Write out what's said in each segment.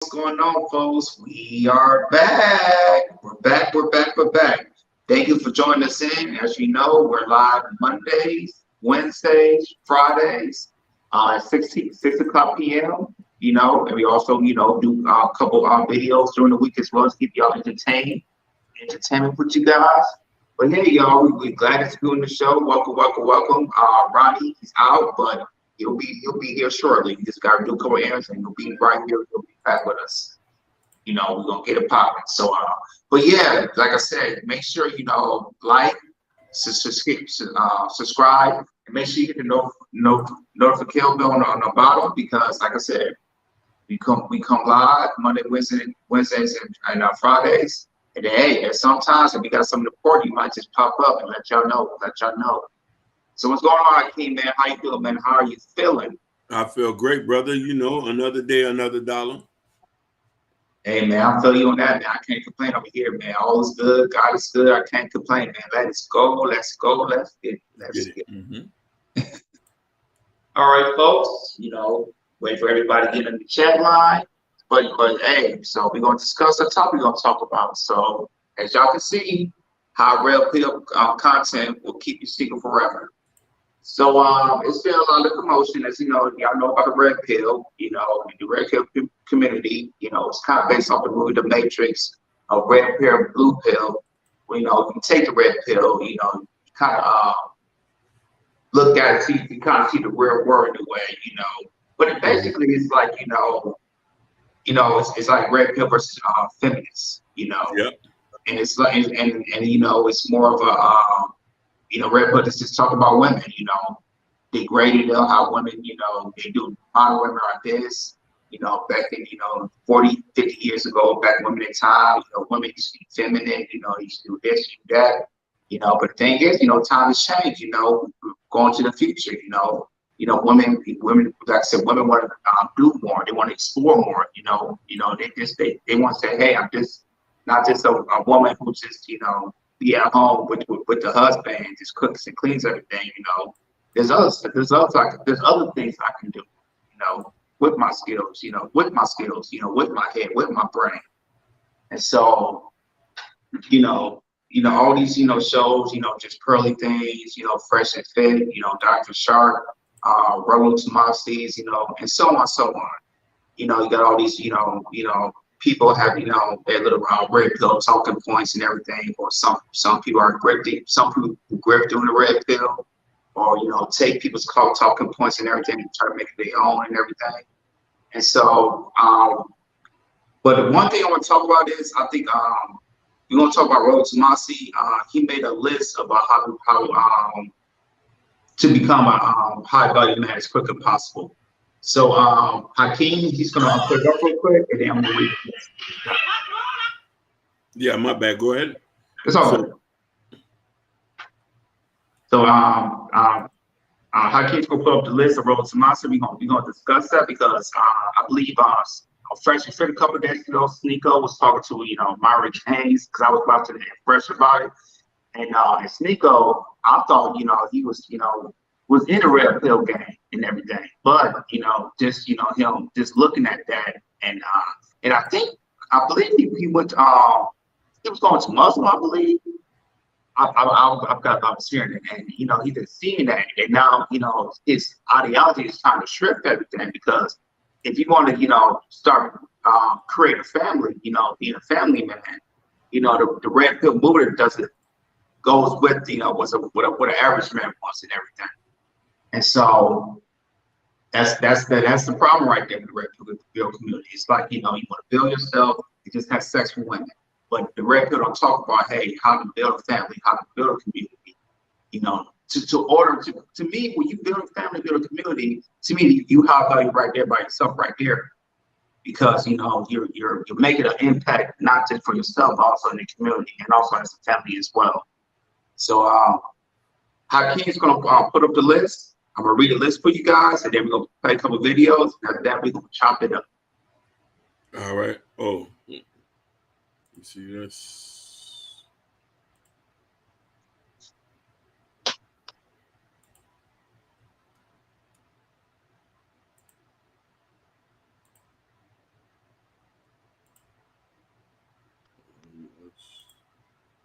What's going on, folks? We are back. We're back. Thank you for joining us in. As you know, we're live Mondays, Wednesdays, Fridays at 6 o'clock p.m. And we also, do a couple videos during the week as well to keep y'all entertainment with you guys. But hey, y'all, we're glad to be on the show. Welcome. Ronnie, he's out, but he'll be here shortly. He just got to do a couple errands, and he'll be right here. He'll be back with us. We're gonna get it popping. So, but yeah, like I said, make sure like, subscribe, and make sure you hit the notification bell on the bottom because, like I said, we come live Monday, Wednesdays, and Fridays. And then, hey, there's sometimes if we got something important, you might just pop up and let y'all know. So what's going on, Hakeem, man? How you feeling, man? How are you feeling? I feel great, brother. Another day, another dollar. Hey, man, I feel you on that, man. I can't complain over here, man. All is good. God is good. I can't complain, man. Let's go. Let's get it. Let's get it. Mm-hmm. All right, folks. Wait for everybody to get in the chat line. But hey, so we're going to discuss the topic we're going to talk about. So as y'all can see, how Red Pill content will keep you secret forever. So it's been a lot of commotion, as y'all know about the red pill. The red pill community. It's kind of based off the movie The Matrix, a red pill, blue pill. You take the red pill, you kind of look at it, see, you kind of see the real world in a way, But it basically it's like, it's like red pill versus feminists, Yep. and it's like, and it's more of a Red Pill just talk about women, degrading them, how women, they do model women like this. Back in, 40, 50 years ago, back women in time, women used to be feminine, they used to do this, do that, but the thing is, time has changed, going to the future, women, like I said, women want to do more, they want to explore more, they want to say, hey, I'm just not just a woman who just, be at home with the husband, just cooks and cleans everything. There's other things I can do. With my skills. With my head, with my brain. And so, all these shows. Just Pearly Things. Fresh and Fit. Dr. Sharp. Rollo Tomasi's. And so on, so on. You got all these. People have, their little red pill talking points and everything, or some people are grifting, some people grift doing the red pill, or take people's talking points and everything and try to make it their own and everything. And so, but the one thing I want to talk about is I think we're gonna talk about Rollo Tomasi. He made a list about how to become a high value man as quick as possible. So Hakeem, he's gonna put it up real quick, and then I'm gonna read this. Yeah, my bad. Go ahead. It's all good. So Hakeem's gonna put up the list of Rollo Tomasi. We're gonna discuss that because I believe Fresh and Fit a couple of days ago, Sneeko was talking to Myrick Haynes because I was watching it Fresh about it, and Sneeko, I thought he was in the red pill game and everything. But just him just looking at that and I believe he went he was going to Muslim, I believe. I've got hearing it, and he just seeing that, and now his ideology is trying to strip everything because if you want to start create a family, being a family man, the red pill movement doesn't goes with what an average man wants and everything. And so that's the problem right there in the red pill community. It's like you want to build yourself, you just have sex with women. But the red pill don't talk about how to build a family, how to build a community. To me, when you build a family, build a community, to me you have value right there by yourself right there. Because you're making an impact not just for yourself, but also in the community and also as a family as well. So Hakeem's gonna put up the list. I'm gonna read a list for you guys, and then we're gonna play a couple of videos. And after that, we're gonna chop it up. All right. Oh, you see this?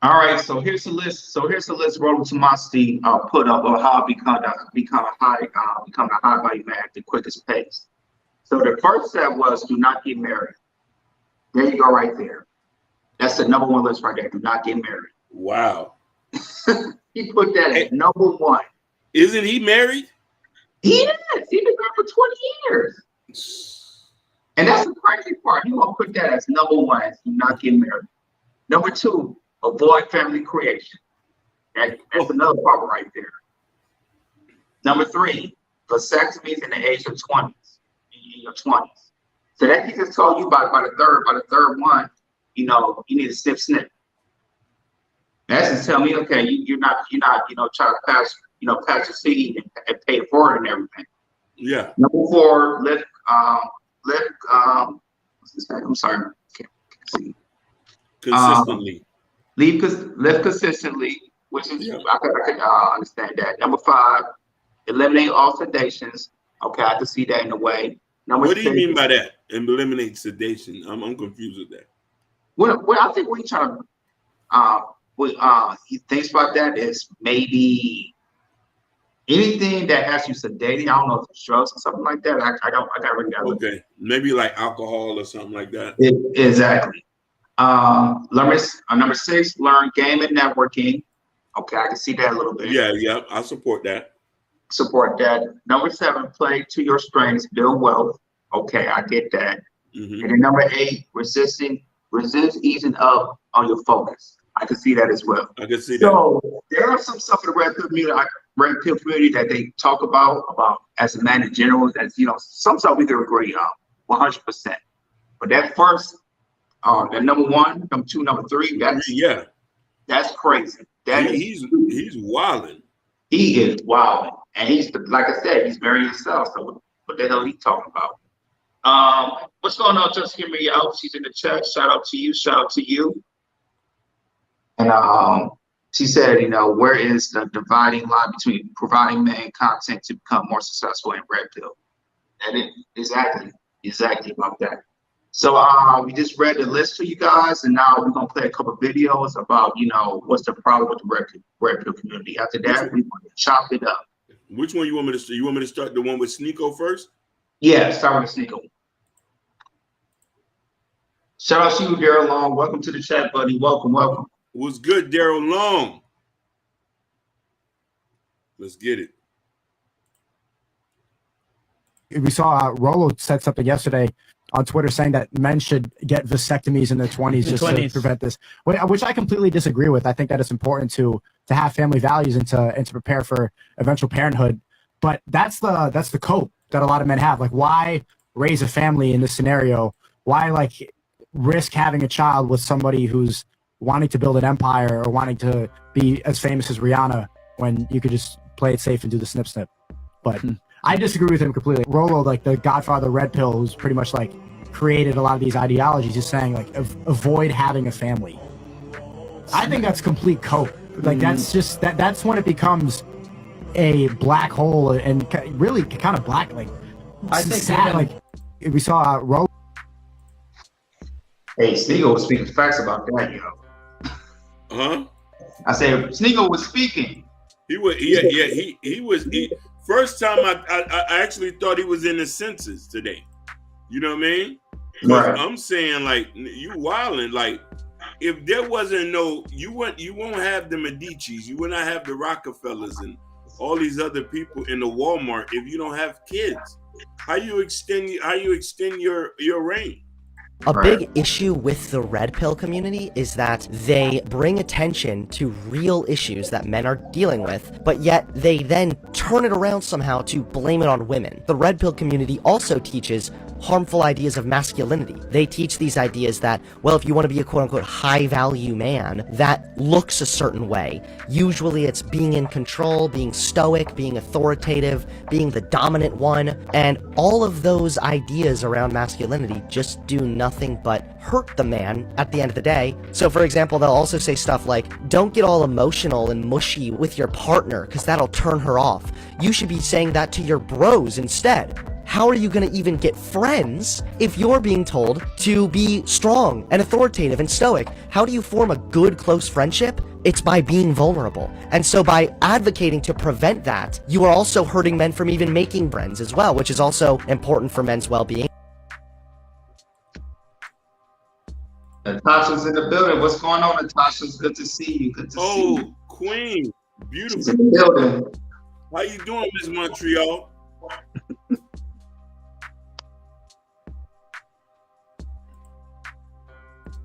All right, so here's the list. Roland Tomasi put up on how to become a high value man at the quickest pace. So the first step was do not get married. There you go, right there. That's the number one list right there. Do not get married. Wow. He put that at number one. Isn't he married? He is. He's been married for 20 years. And that's the crazy part. He won't put that as number one. Do not get married. Number two, avoid family creation. That's another part right there. Number three, vasectomies in the age of 20s. In your 20s. So that he just told you by the third one, you need to snip. That's just tell me, okay, you're not, trying to pass your seed and pay it forward and everything. Yeah. Number four, what's this name? I'm sorry, can't see. Consistently. Live consistently, which is I can understand that. Number five, eliminate all sedations. Okay, I can see that in a way. What do you mean by that? Eliminate sedation. I'm confused with that. What I think we trying to he thinks about that is maybe anything that has you sedating. I don't know if it's drugs or something like that. I got really got. Okay, maybe like alcohol or something like that. Exactly. Number six, learn game and networking. Okay, I can see that a little bit. Yeah, I support that. Number seven, play to your strengths, build wealth. Okay, I get that. Mm-hmm. And then number eight, resist easing up on your focus. I can see that as well. I can see that. So there are some stuff in the red pill community that they talk about as a man in general. That's some stuff we can agree on 100%. But that first, the number one, number two, number three, that's crazy. He's wilding. He is wilding, and like I said, he's marrying himself. So what the hell are he talking about? What's going on? Just hear me out. She's in the chat. Shout out to you. And she said, where is the dividing line between providing men content to become more successful in red pill? And exactly about that. So we just read the list to you guys, and now we're gonna play a couple of videos about what's the problem with the red pill community. After that, we're gonna chop it up. Which one you want me to start? You want me to start the one with Sneeko first? Yeah, start with Sneeko. Shout out to you, Daryl Long. Welcome to the chat, buddy. Welcome. What's good, Daryl Long? Let's get it. We saw Rolo said something yesterday on Twitter saying that men should get vasectomies in their 20s just to prevent this, which I completely disagree with. I think that it's important to have family values and to prepare for eventual parenthood. But that's the cope that a lot of men have. Like, why raise a family in this scenario? Why risk having a child with somebody who's wanting to build an empire or wanting to be as famous as Rihanna when you could just play it safe and do the snip? But I disagree with him completely. Rolo, the godfather red pill, who's pretty much created a lot of these ideologies, is saying avoid having a family. I think that's complete cope. That's just that's when it becomes a black hole and really kind of black. I think sad. We saw Rolo. Hey, Sneeko was speaking facts about that, Huh? I said Sneeko was speaking. He was. He was. First time I actually thought he was in the census today. You know what I mean? Right. I'm saying you wilding. If there wasn't you won't have the Medicis, you would not have the Rockefellers and all these other people in the Walmart if you don't have kids. How you extend your reign? A big issue with the red pill community is that they bring attention to real issues that men are dealing with, but yet they then turn it around somehow to blame it on women. The red pill community also teaches harmful ideas of masculinity. They teach these ideas that, well, if you want to be a quote-unquote high-value man, that looks a certain way. Usually it's being in control, being stoic, being authoritative, being the dominant one, and all of those ideas around masculinity just do nothing but hurt the man at the end of the day. So, for example, they'll also say stuff like, don't get all emotional and mushy with your partner, because that'll turn her off. You should be saying that to your bros instead. how are you going to even get friends if you're being told to be strong and authoritative and stoic? How do you form a good, close friendship? It's by being vulnerable. And so by advocating to prevent that, you are also hurting men from even making friends as well, which is also important for men's well-being. Natasha's in the building. What's going on, Natasha? It's good to see you. Good to see you. Queen. Beautiful. She's in the building. How you doing, Miss Montreal?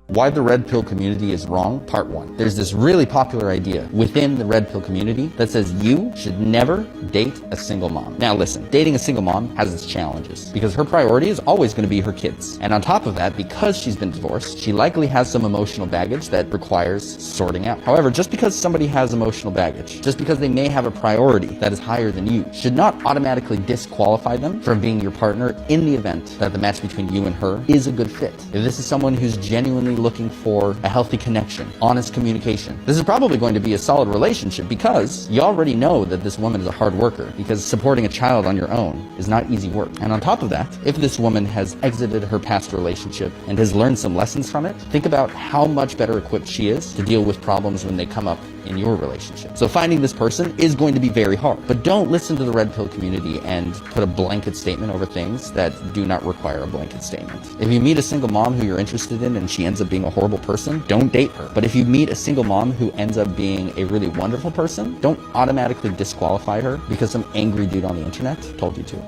Why the red pill community is wrong, part 1. There's this really popular idea within the red pill community that says you should never date a single mom. Now listen, dating a single mom has its challenges because her priority is always going to be her kids. And on top of that, because she's been divorced, she likely has some emotional baggage that requires sorting out. However, just because somebody has emotional baggage, just because they may have a priority that is higher than you, should not automatically disqualify them from being your partner in the event that the match between you and her is a good fit. If this is someone who's genuinely looking for a healthy connection, honest communication, this is probably going to be a solid relationship because you already know that this woman is a hard worker, because supporting a child on your own is not easy work. And on top of that, if this woman has exited her past relationship and has learned some lessons from it, think about how much better equipped she is to deal with problems when they come up in your relationship. So finding this person is going to be very hard, but don't listen to the red pill community and put a blanket statement over things that do not require a blanket statement. If you meet a single mom who you're interested in and she ends up being a horrible person, don't date her. But if you meet a single mom who ends up being a really wonderful person, don't automatically disqualify her because some angry dude on the internet told you to.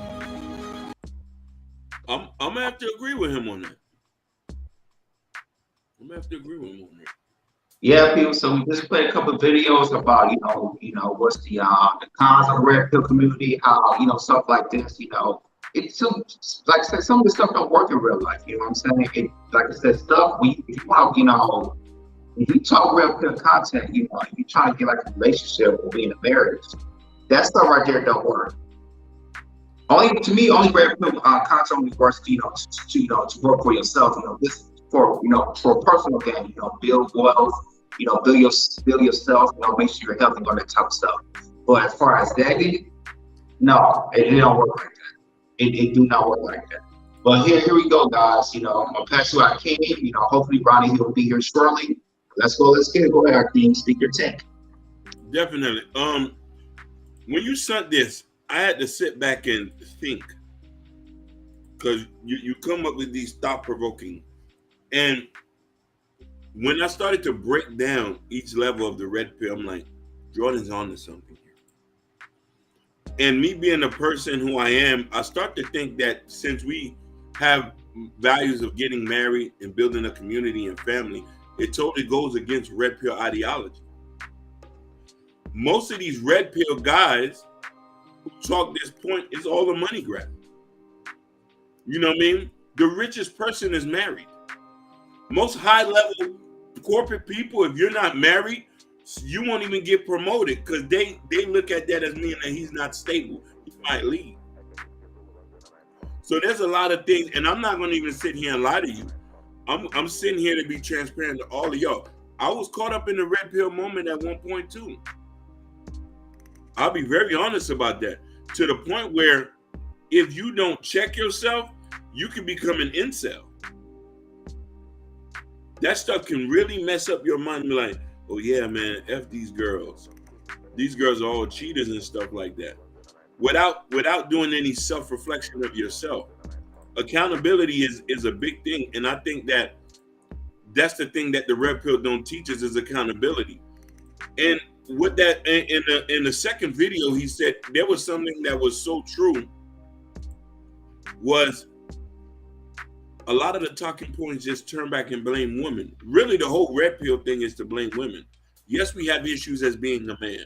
I'm gonna have to agree with him on that. Yeah, people. So we just played a couple of videos about, what's the cons of the red pill community, how, stuff like this, it's some, like I said, some of the stuff don't work in real life. You know what I'm saying? Like I said, stuff if you want, if you talk red pill content, if you try to get like a relationship or be in a marriage, that stuff right there don't work. Only red pill content only works, to work for yourself. This for a personal gain. Build wealth. Build yourself. Make sure you're healthy on that type of stuff. But as far as dating, no, it don't work like that. It do not work like that. But here we go, guys. I'm gonna pass you out, King. Hopefully Ronnie will be here shortly. Let's get it. Go ahead, King. Speak your tank. Definitely. When you sent this, I had to sit back and think, because you come up with these thought-provoking, and when I started to break down each level of the red pill, I'm like, Jordan's on to something here. And me being the person who I am, I start to think that since we have values of getting married and building a community and family, it totally goes against red pill ideology. Most of these red pill guys who talk this point is all the money grab. You know what I mean? The richest person is married. Most high-level corporate people, if you're not married, you won't even get promoted because they look at that as meaning that he's not stable. He might leave. So there's a lot of things, and I'm not going to even sit here and lie to you. I'm sitting here to be transparent to all of y'all. I was caught up in the red pill moment at one point too. I'll be very honest about that. To the point where if you don't check yourself, you can become an incel. That stuff can really mess up your mind. Be like, oh yeah, man, F these girls. These girls are all cheaters and stuff like that. Without doing any self-reflection of yourself. Accountability is a big thing. And I think that's the thing that the red pill don't teach us is accountability. And with that, in the second video, he said there was something that was so true, was a lot of the talking points just turn back and blame women. Really, the whole red pill thing is to blame women. Yes, we have issues as being a man.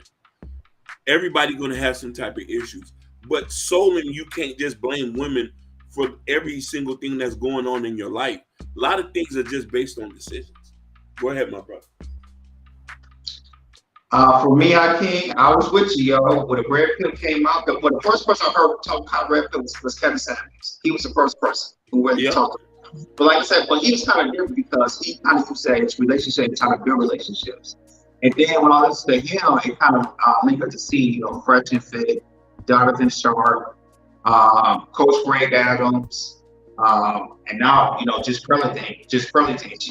Everybody going to have some type of issues. But solely, you can't just blame women for every single thing that's going on in your life. A lot of things are just based on decisions. Go ahead, my brother. For me, I was with you, yo. When the red pill came out, the first person I heard talk about red pill was Kevin Samuels. He was the first person who went to talk. But like I said, he was kind of different because he kind of said his relationship and trying to build relationships. And then when I listened to him, it kind of linked to see, Fresh and Fit, Jonathan Sharp, Coach Greg Adams, and now, just Pearly thing. She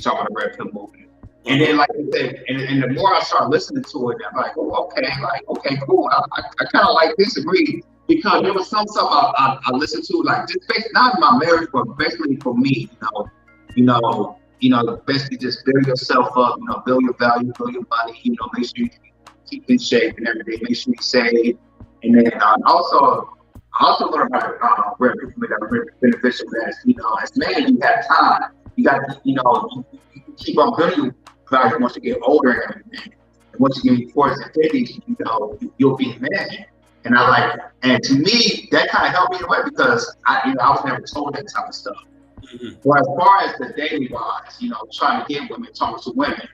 talking about the red pill movement. And then, like I said, and the more I start listening to it, I'm like, oh, okay, cool. I kind of like disagree, because there was some stuff I listened to, like, just basically, not in my marriage, but basically for me, basically just build yourself up, build your value, build your money, make sure you keep in shape and everything, make sure you save. And then I also learned about where people that are really beneficial as, as men, you have time. You got, you keep on building your value once you get older and everything. And once you get in your 40s and 50s, you'll be a man. And to me, that kind of helped me in a way, because I was never told that type of stuff. Mm-hmm. Well, as far as the daily wise, trying to get women, talking to women,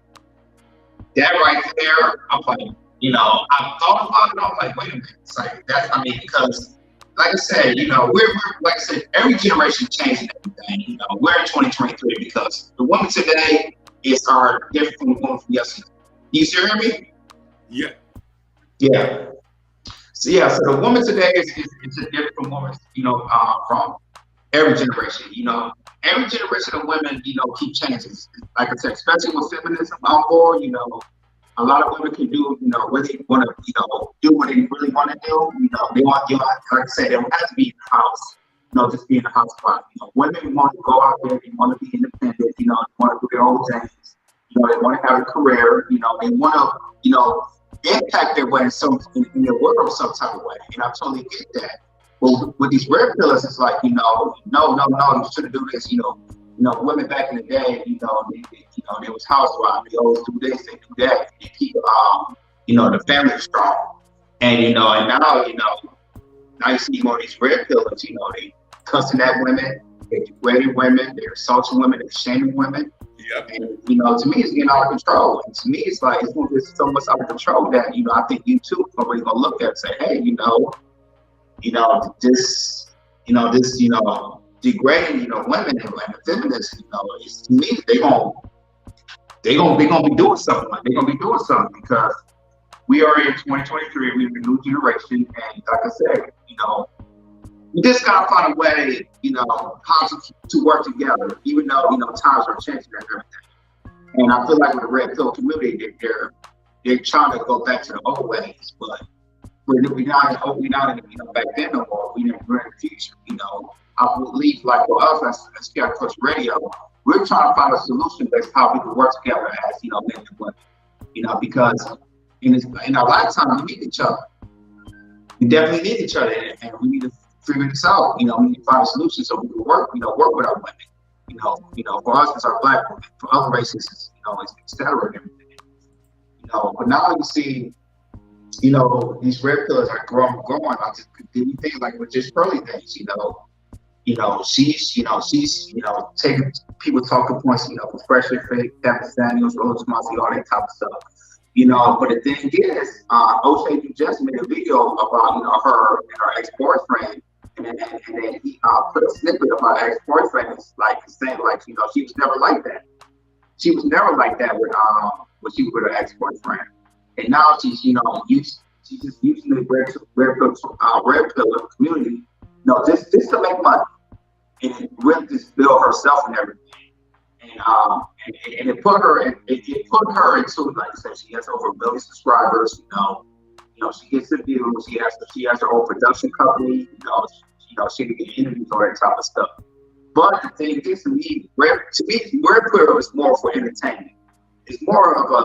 that right there, I'm like, I thought about it. I'm like, wait a minute. It's like, because, like I said, we're like I said, every generation changing everything. We're in 2023, because the women today are different from the women from yesterday. You hear me? Yeah. Yeah. So the woman today is a different woman, from every generation. Every generation of women, keep changing. Like I said, especially with feminism on board, a lot of women can do, really want to, do what they really want to do. They want, like I said, they don't have to be in the house, just be in the house. Women want to go out there, they want to be independent, they want to do their own things. They want to have a career, they want to, impact their way in their world some type of way. And I totally get that. But with these red pillars, it's like, no, you shouldn't do this. Women back in the day, they was housewives. They always do this, they do that. They keep, the family strong. And, and now you see more of these red pillars, they cussing at women, they're degrading women, they're assaulting women, they're shaming women. Yep. And, to me, it's getting out of control. And to me, it's like, it's going to get so much out of control that, I think you too are really going to look at it and say, hey, this, degrading, women and feminists, it's, to me, they're going to be doing something. They're going to be doing something, because we are in 2023, we're a new generation. And like I said, we just got to find a way, how to work together, even though, times are changing and everything. And I feel like with the red pill community, they're trying to go back to the old ways, but we're not back then no more. We're in the future, I believe, like for us as Scott Coach Radio, we're trying to find a solution that's how we can work together as, men and women, because in our lifetime, we need each other. We definitely need each other, and we need to figure this out. We need to find a solution so we can work with our women. For us, it's our Black women. For other races, it's, it's et cetera and everything. But now you see, these red pillars are growing. I just continue things like with just Pearly things, she's taking people talking points, for Fresh and Fake, Captain Samuels, Rose Mossy, all that type of stuff. But the thing is, O'Shea just made a video about, her and her ex-boyfriend. And then he put a snippet of her ex-boyfriend, like saying, like, she was never like that. She was never like that when she was with her ex-boyfriend. And now she's, she's just using the red pill community, just to make money and really just build herself and everything. And it put her into, like I said, she has over 1 million subscribers. She gets the views. She has her own production company. She can get interviews, all that type of stuff. But the thing is, to me, red pill is more for entertainment. It's more of a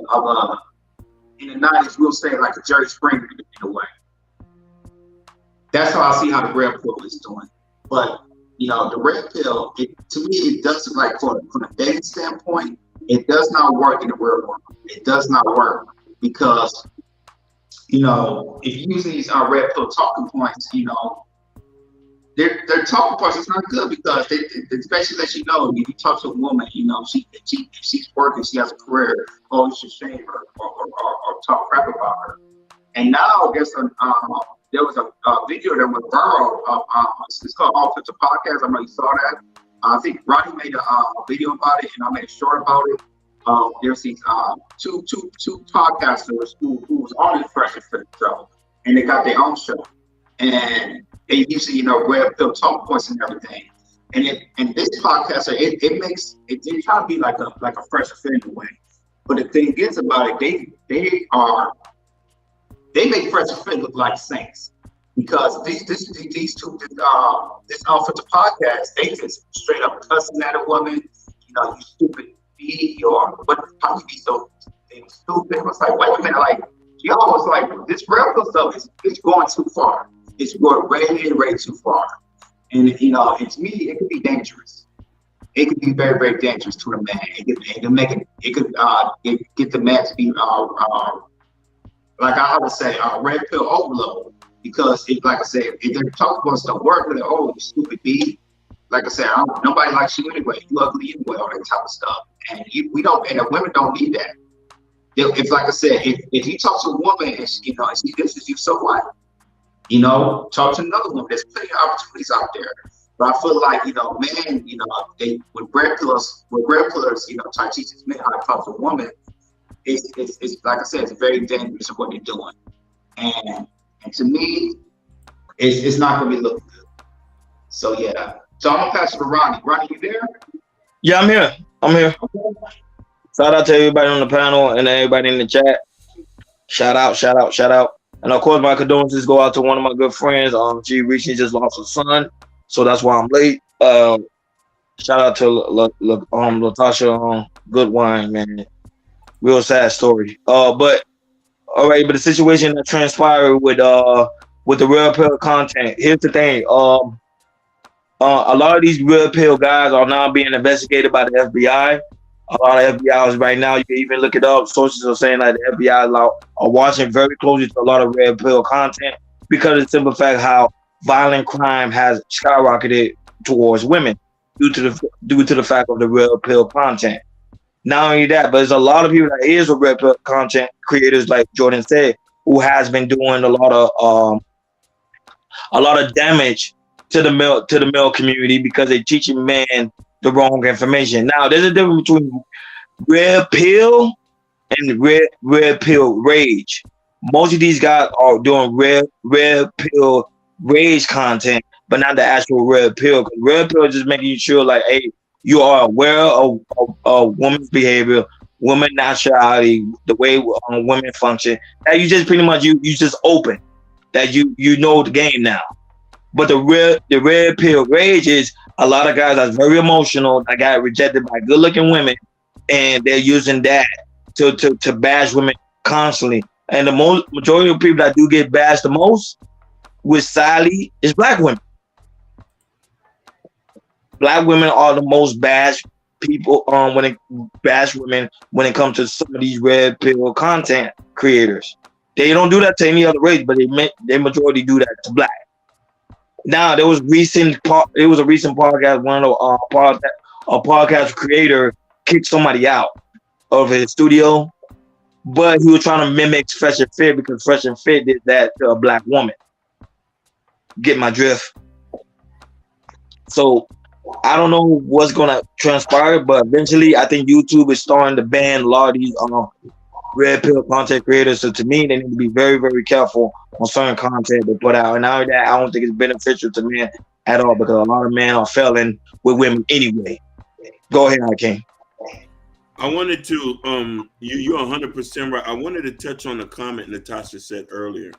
in the 90s, we'll say like a Jerry Springer in a way. That's how I see how the red pill is doing. But the red pill, to me, it doesn't, like, from a dating standpoint, it does not work in the real world. It does not work, because if you use these red pill talking points, their talking points is not good, because they especially let if you talk to a woman, if she's working, she has a career, you should shame her or talk crap about her. And now there was a video that went viral. It's called All Filter Podcast. I know you saw that. I think Ronnie made a video about it, and I made a short about it. There's these two podcasters who was on the Fresh and Fit show, and they got their own show. and they usually, you know, red pill talk points and everything. And this podcast, it makes it try to be like a fresh offender way. But the thing is about it, they make fresh offender look like saints, because these two this offensive podcast, they just straight up cussing at a woman, you know, you stupid B, or what? How you be so stupid? It was like, wait a minute, like y'all was like, this red pill stuff is going too far. It's going way too far. And you know, and to me, it could be dangerous. It could be very, very dangerous to the man. It could make it. It could get the man to be like I would say, red pill overload. Because like I said, if they're talking about stuff work with it, oh, you stupid B. Like I said, nobody likes you anyway. You ugly anyway, all that type of stuff. And we don't. And the women don't need that. If like I said, if you talk to a woman and you know, and she disses you, so what? You know, talk to another woman. There's plenty of opportunities out there. But I feel like, you know, men, you know, they with red pillars, you know, try to teach these men how to talk to a woman. It's like I said, it's very dangerous of what they're doing. And to me, it's not gonna be looking good. So yeah. So I'm gonna pass it to Ronnie. Ronnie, you there? Yeah, I'm here. Okay. Shout out to everybody on the panel and everybody in the chat. Shout out. And of course, my condolences go out to one of my good friends. She recently just lost her son, so that's why I'm late. Shout out to Latasha Goodwine, man. Real sad story. But all right, but the situation that transpired with the real pill content. Here's the thing. A lot of these real pill guys are now being investigated by the FBI. A lot of FBI's right now, you can even look it up. Sources are saying that the FBI are watching very closely to a lot of red pill content because of the simple fact how violent crime has skyrocketed towards women due to the fact of the red pill content. Not only that, but there's a lot of people that is with red pill content creators, like Jordan said, who has been doing a lot of damage to the male community because they're teaching men the wrong information. Now, there's a difference between red pill and red pill rage. Most of these guys are doing red pill rage content, but not the actual red pill. Red pill is just making sure, like, hey, you are aware of women's behavior, women nationality, the way women function. That you just pretty much you just open. That you know the game now. But the red pill rage is a lot of guys that's very emotional, that got rejected by good-looking women, and they're using that to bash women constantly. And the majority of people that do get bashed the most with Sally is black women. Black women are the most bashed people when it comes to some of these red pill content creators. They don't do that to any other race, but they majority do that to black. Now there was a recent podcast. One of a podcast creator kicked somebody out of his studio, but he was trying to mimic Fresh and Fit because Fresh and Fit did that to a black woman. Get my drift? So I don't know what's gonna transpire, but eventually I think YouTube is starting to ban a lot of these red pill content creators. So to me, they need to be very, very careful on certain content they put out. And now that I don't think it's beneficial to men at all because a lot of men are failing with women anyway. Go ahead, Hakeem. I wanted to you're 100% right. I wanted to touch on the comment Natasha said earlier.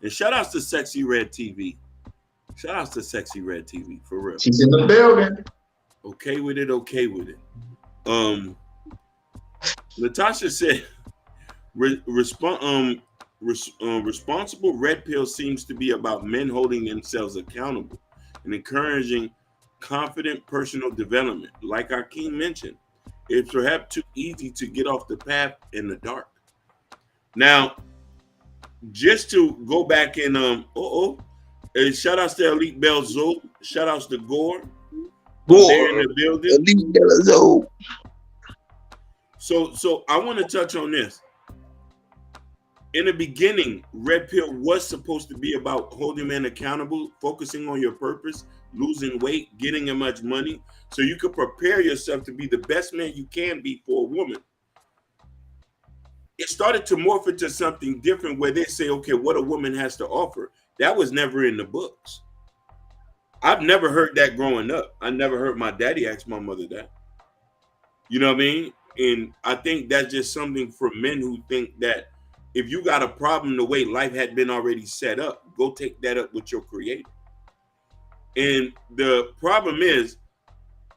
And shout outs to Sexy Red TV. Shout outs to Sexy Red TV for real. She's in the building. Okay with it. Natasha said responsible red pill seems to be about men holding themselves accountable and encouraging confident personal development. Like Hakeem mentioned, it's perhaps too easy to get off the path in the dark. Now, just to go back and shout outs to Elite Belzo, shout outs to Gore. They're in the building. Elite Belzo. So I want to touch on this. In the beginning, red pill was supposed to be about holding men accountable, focusing on your purpose, losing weight, getting as much money, so you could prepare yourself to be the best man you can be for a woman. It started to morph into something different where they say, okay, what a woman has to offer. That was never in the books. I've never heard that growing up. I never heard my daddy ask my mother that. You know what I mean? And I think that's just something for men who think that if you got a problem the way life had been already set up, go take that up with your creator. And the problem is,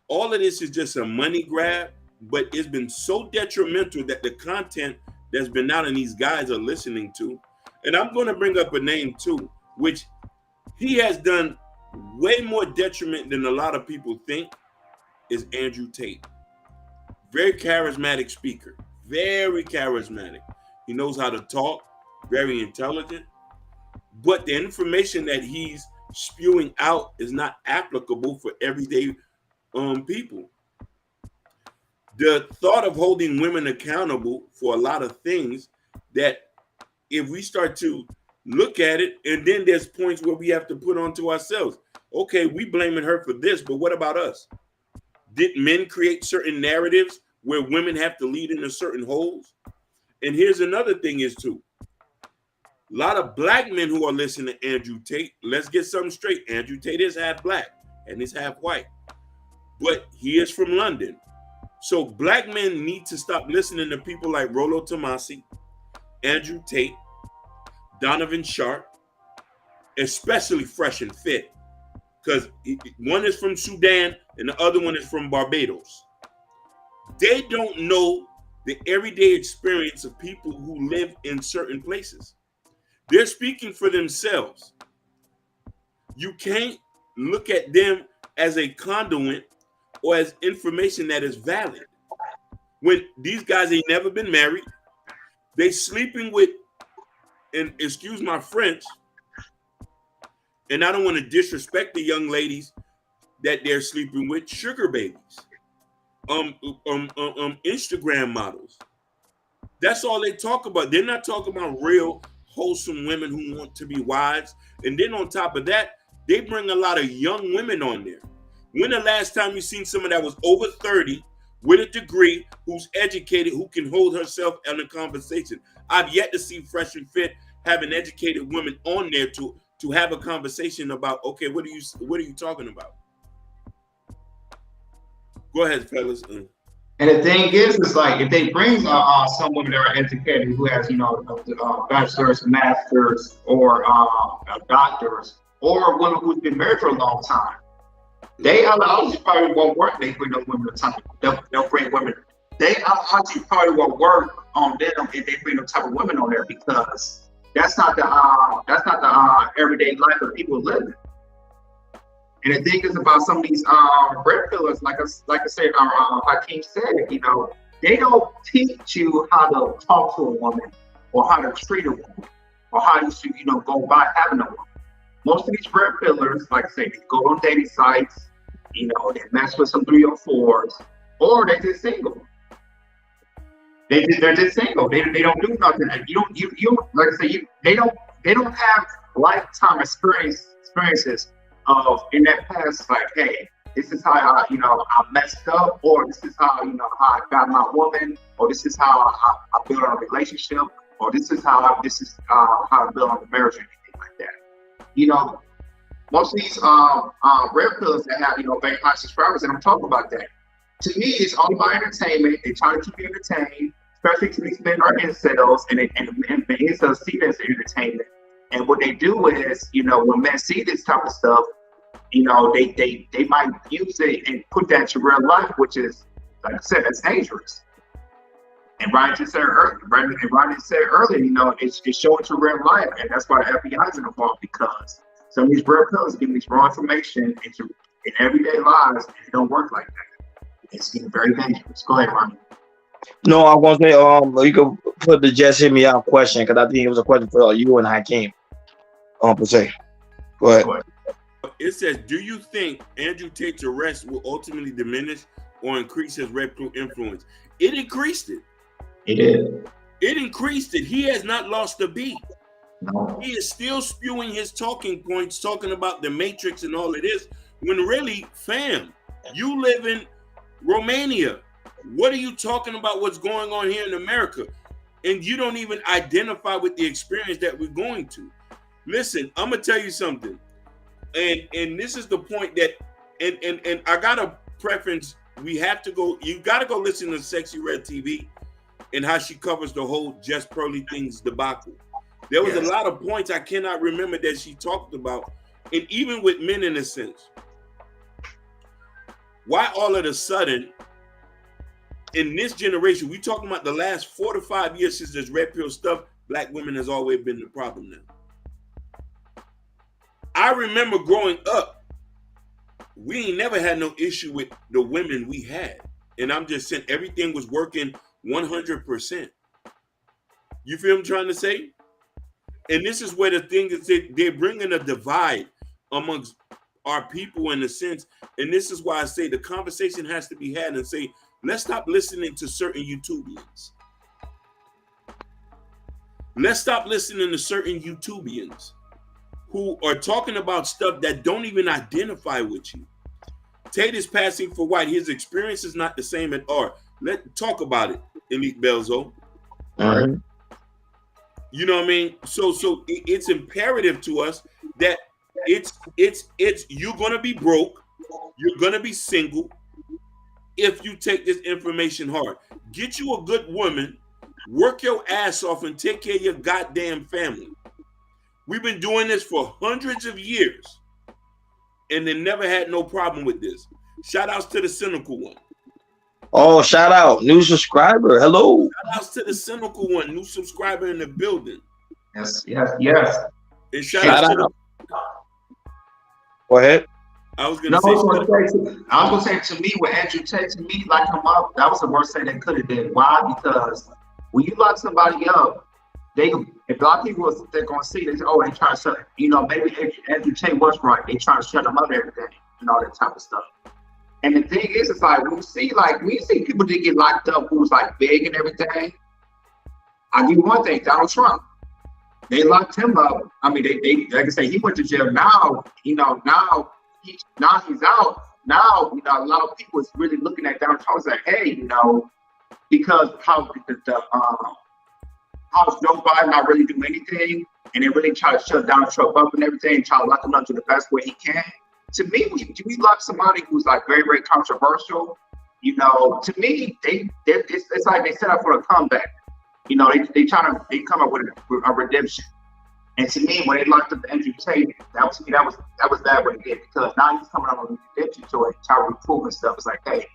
all of this is just a money grab, but it's been so detrimental that the content that's been out and these guys are listening to, and I'm going to bring up a name too, which he has done way more detriment than a lot of people think, is Andrew Tate. Very charismatic speaker, very charismatic. He knows how to talk, very intelligent, but the information that he's spewing out is not applicable for everyday people. The thought of holding women accountable for a lot of things, that if we start to look at it, and then there's points where we have to put onto ourselves, okay, we blaming her for this, but what about us? Did men create certain narratives where women have to lead into certain holes? And here's another thing is too, a lot of black men who are listening to Andrew Tate, let's get something straight. Andrew Tate is half black and he's half white, but he is from London. So black men need to stop listening to people like Rollo Tomasi, Andrew Tate, Donovan Sharp, especially Fresh and Fit, because one is from Sudan and the other one is from Barbados. They don't know the everyday experience of people who live in certain places. They're speaking for themselves. You can't look at them as a conduit or as information that is valid. When these guys ain't never been married, they sleeping with, and excuse my French, and I don't want to disrespect the young ladies that they're sleeping with, sugar babies, Instagram models. That's all they talk about. They're not talking about real wholesome women who want to be wives. And then on top of that, they bring a lot of young women on there. When the last time you seen someone that was over 30 with a degree, who's educated, who can hold herself in a conversation? I've yet to see Fresh and Fit have an educated woman on there to have a conversation about, okay, what are you talking about? Go ahead, fellas. And the thing is like, if they bring some women that are educated who has, bachelor's, masters, or doctors, or women who's been married for a long time, they obviously probably won't work. They bring those women to time. They'll bring women. They obviously probably won't work on them if they bring those type of women on there, because that's not the everyday life of people living. And the thing is about some of these red pillars, like I said, Hakeem said, they don't teach you how to talk to a woman, or how to treat a woman, or how you should, go by having a woman. Most of these red pillars, like I say, they go on dating sites, they mess with some 304s, or they're just single. They're just single. They don't do nothing. You like I say, they don't have lifetime experiences of in that past, like, hey, this is how I messed up, or this is how how I got my woman, or this is how I built on a relationship, or this is how I built on a marriage, or anything like that. Most of these red pillars that have very high subscribers, and I'm talking about that. To me, it's all about entertainment. They try to keep you entertained, especially to these men are incels, and incels see this as entertainment. And what they do is, when men see this type of stuff, they might use it and put that to real life, which is, like I said, that's dangerous. And Ryan just said earlier, it's showing to real life, and that's why the FBI is involved, because some of these red pillars giving these wrong information in everyday lives, and it don't work like that. It's getting very dangerous. Go ahead, Ronnie. No, I was gonna say, you could put the just hit me out question, because I think it was a question for you and Hakeem. Per se. Go ahead. It says, do you think Andrew Tate's arrest will ultimately diminish or increase his red pill influence? It increased it. It is. It increased it. He has not lost a beat. No. He is still spewing his talking points, talking about the Matrix and all of this, when really, fam, you live in Romania. What are you talking about what's going on here in America? And you don't even identify with the experience that we're going to. Listen, I'm gonna tell you something, and this is the point that, and I gotta preference. We have to go. You gotta go listen to Sexy Red TV and how she covers the whole Just Pearly Things debacle. There was a lot of points I cannot remember that she talked about, and even with men in a sense. Why all of a sudden, in this generation, we talking about the last 4 to 5 years since this red pill stuff, black women has always been the problem now. I remember growing up, we ain't never had no issue with the women we had. And I'm just saying everything was working 100%. You feel what I'm trying to say? And this is where the thing is, they're bringing a divide amongst our people in a sense. And this is why I say the conversation has to be had and say, let's stop listening to certain YouTubians. Let's stop listening to certain YouTubians who are talking about stuff that don't even identify with you. Tate is passing for white. His experience is not the same at all. Let's talk about it, Elite Belzo. All right. You know what I mean? So it's imperative to us that it's you're gonna be broke, you're gonna be single if you take this information hard. Get you a good woman, work your ass off, and take care of your goddamn family. We've been doing this for hundreds of years, and they never had no problem with this. Shout outs to the cynical one. Oh, shout out. New subscriber. Hello. Shout outs to the cynical one, new subscriber in the building. Yes. And shout out to Go ahead. I was No, gonna I was gonna say to me, when Andrew Tate to me locked him up, that was the worst thing they could have did. Why? Because when you lock somebody up, if a lot of people they're gonna see, they say, oh, they try to shut, maybe Andrew Tate was right. They try to shut him up and everything and all that type of stuff. And the thing is, it's like when you see people that get locked up who's like big and everything. I'll give you one thing, Donald Trump. They locked him up. I mean, they like I say, he went to jail. Now, now he's out. Now, a lot of people is really looking at Donald Trump and say, hey, because how Joe Biden not really do anything, and they really try to shut Donald Trump up and everything, and try to lock him up to the best way he can. To me, we lock somebody who's like very, very controversial. To me, it's like they set up for a comeback. They come up with a redemption. And to me, when they locked up Andrew Tate, that was bad what he did, because now he's coming up with a redemption to it, trying to reprove and stuff. It's like, hey,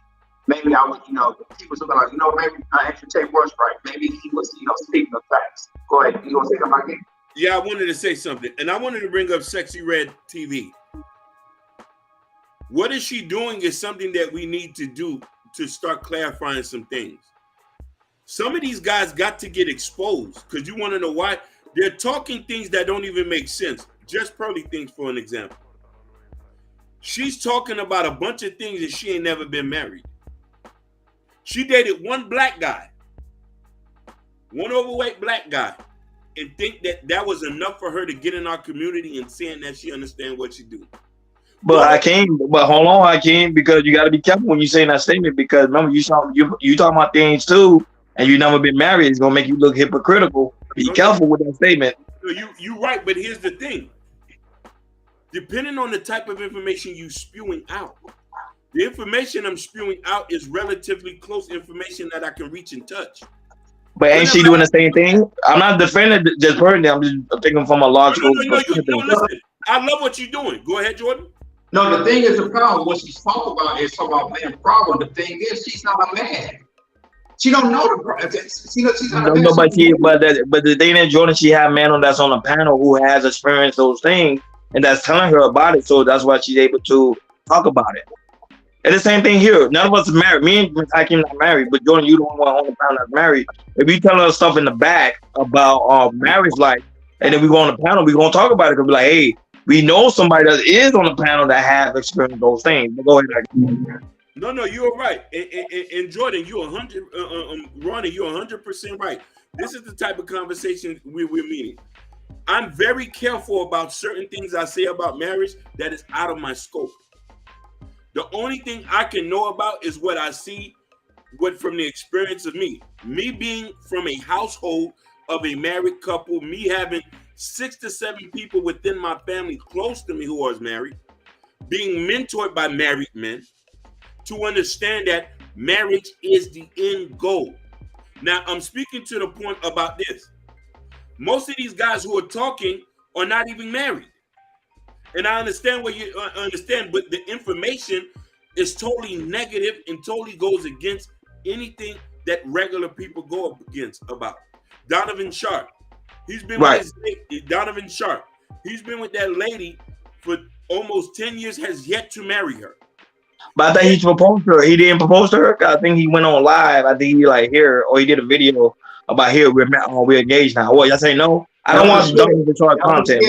maybe I would, people are like, maybe Andrew Tate was right. Maybe he was, speaking the facts. Go ahead. You gonna say something again? Yeah, I wanted to say something, and I wanted to bring up Sexy Red TV. What is she doing is something that we need to do to start clarifying some things. Some of these guys got to get exposed, because you want to know why? They're talking things that don't even make sense. Just Pearly Things, for an example. She's talking about a bunch of things that she ain't never been married. She dated one black guy, one overweight black guy, and think that was enough for her to get in our community and saying that she understands what she do. But hold on, Hakeem, because you got to be careful when you say that statement, because remember, you talking about things too, and you never been married. It's gonna make you look hypocritical. Be careful with that statement. You're right, but here's the thing. Depending on the type of information you spewing out, the information I'm spewing out is relatively close information that I can reach and touch. But ain't she doing the same thing? I'm not defending just personally. I'm just thinking from a logical perspective. Listen, I love what you're doing. Go ahead, Jordan. No, the thing is, the problem, what she's talking about is talking about man problem. The thing is, she's not a man. She don't know the problem. She's not a man. But the thing is, Jordan, she had a man that's on the panel who has experienced those things, and that's telling her about it. So that's why she's able to talk about it. And the same thing here. None of us are married. Me and Hakeem not married, but Jordan, you the one on the panel that's married. If you tell us stuff in the back about marriage life, and then we go on the panel, we're gonna talk about it. Gonna be like, hey, we know somebody that is on the panel that have experienced those things. But go ahead. No, you're right. And Jordan, you're 100. Ronnie, you're 100% right. This is the type of conversation we're meeting. I'm very careful about certain things I say about marriage that is out of my scope. The only thing I can know about is what I see, from the experience of me being from a household of a married couple, me having 6 to 7 people within my family close to me who are married, being mentored by married men to understand that marriage is the end goal. Now, I'm speaking to the point about this. Most of these guys who are talking are not even married. And I understand what you understand, but the information is totally negative and totally goes against anything that regular people go up against about. Donovan Sharp. He's been with Donovan Sharp. He's been with that lady for almost 10 years, has yet to marry her. But I think he proposed to her. He didn't propose to her. I think he went on live. I think he like here, or he did a video about here. We're engaged now. What, y'all say no? I don't watch Donovan Sharp content.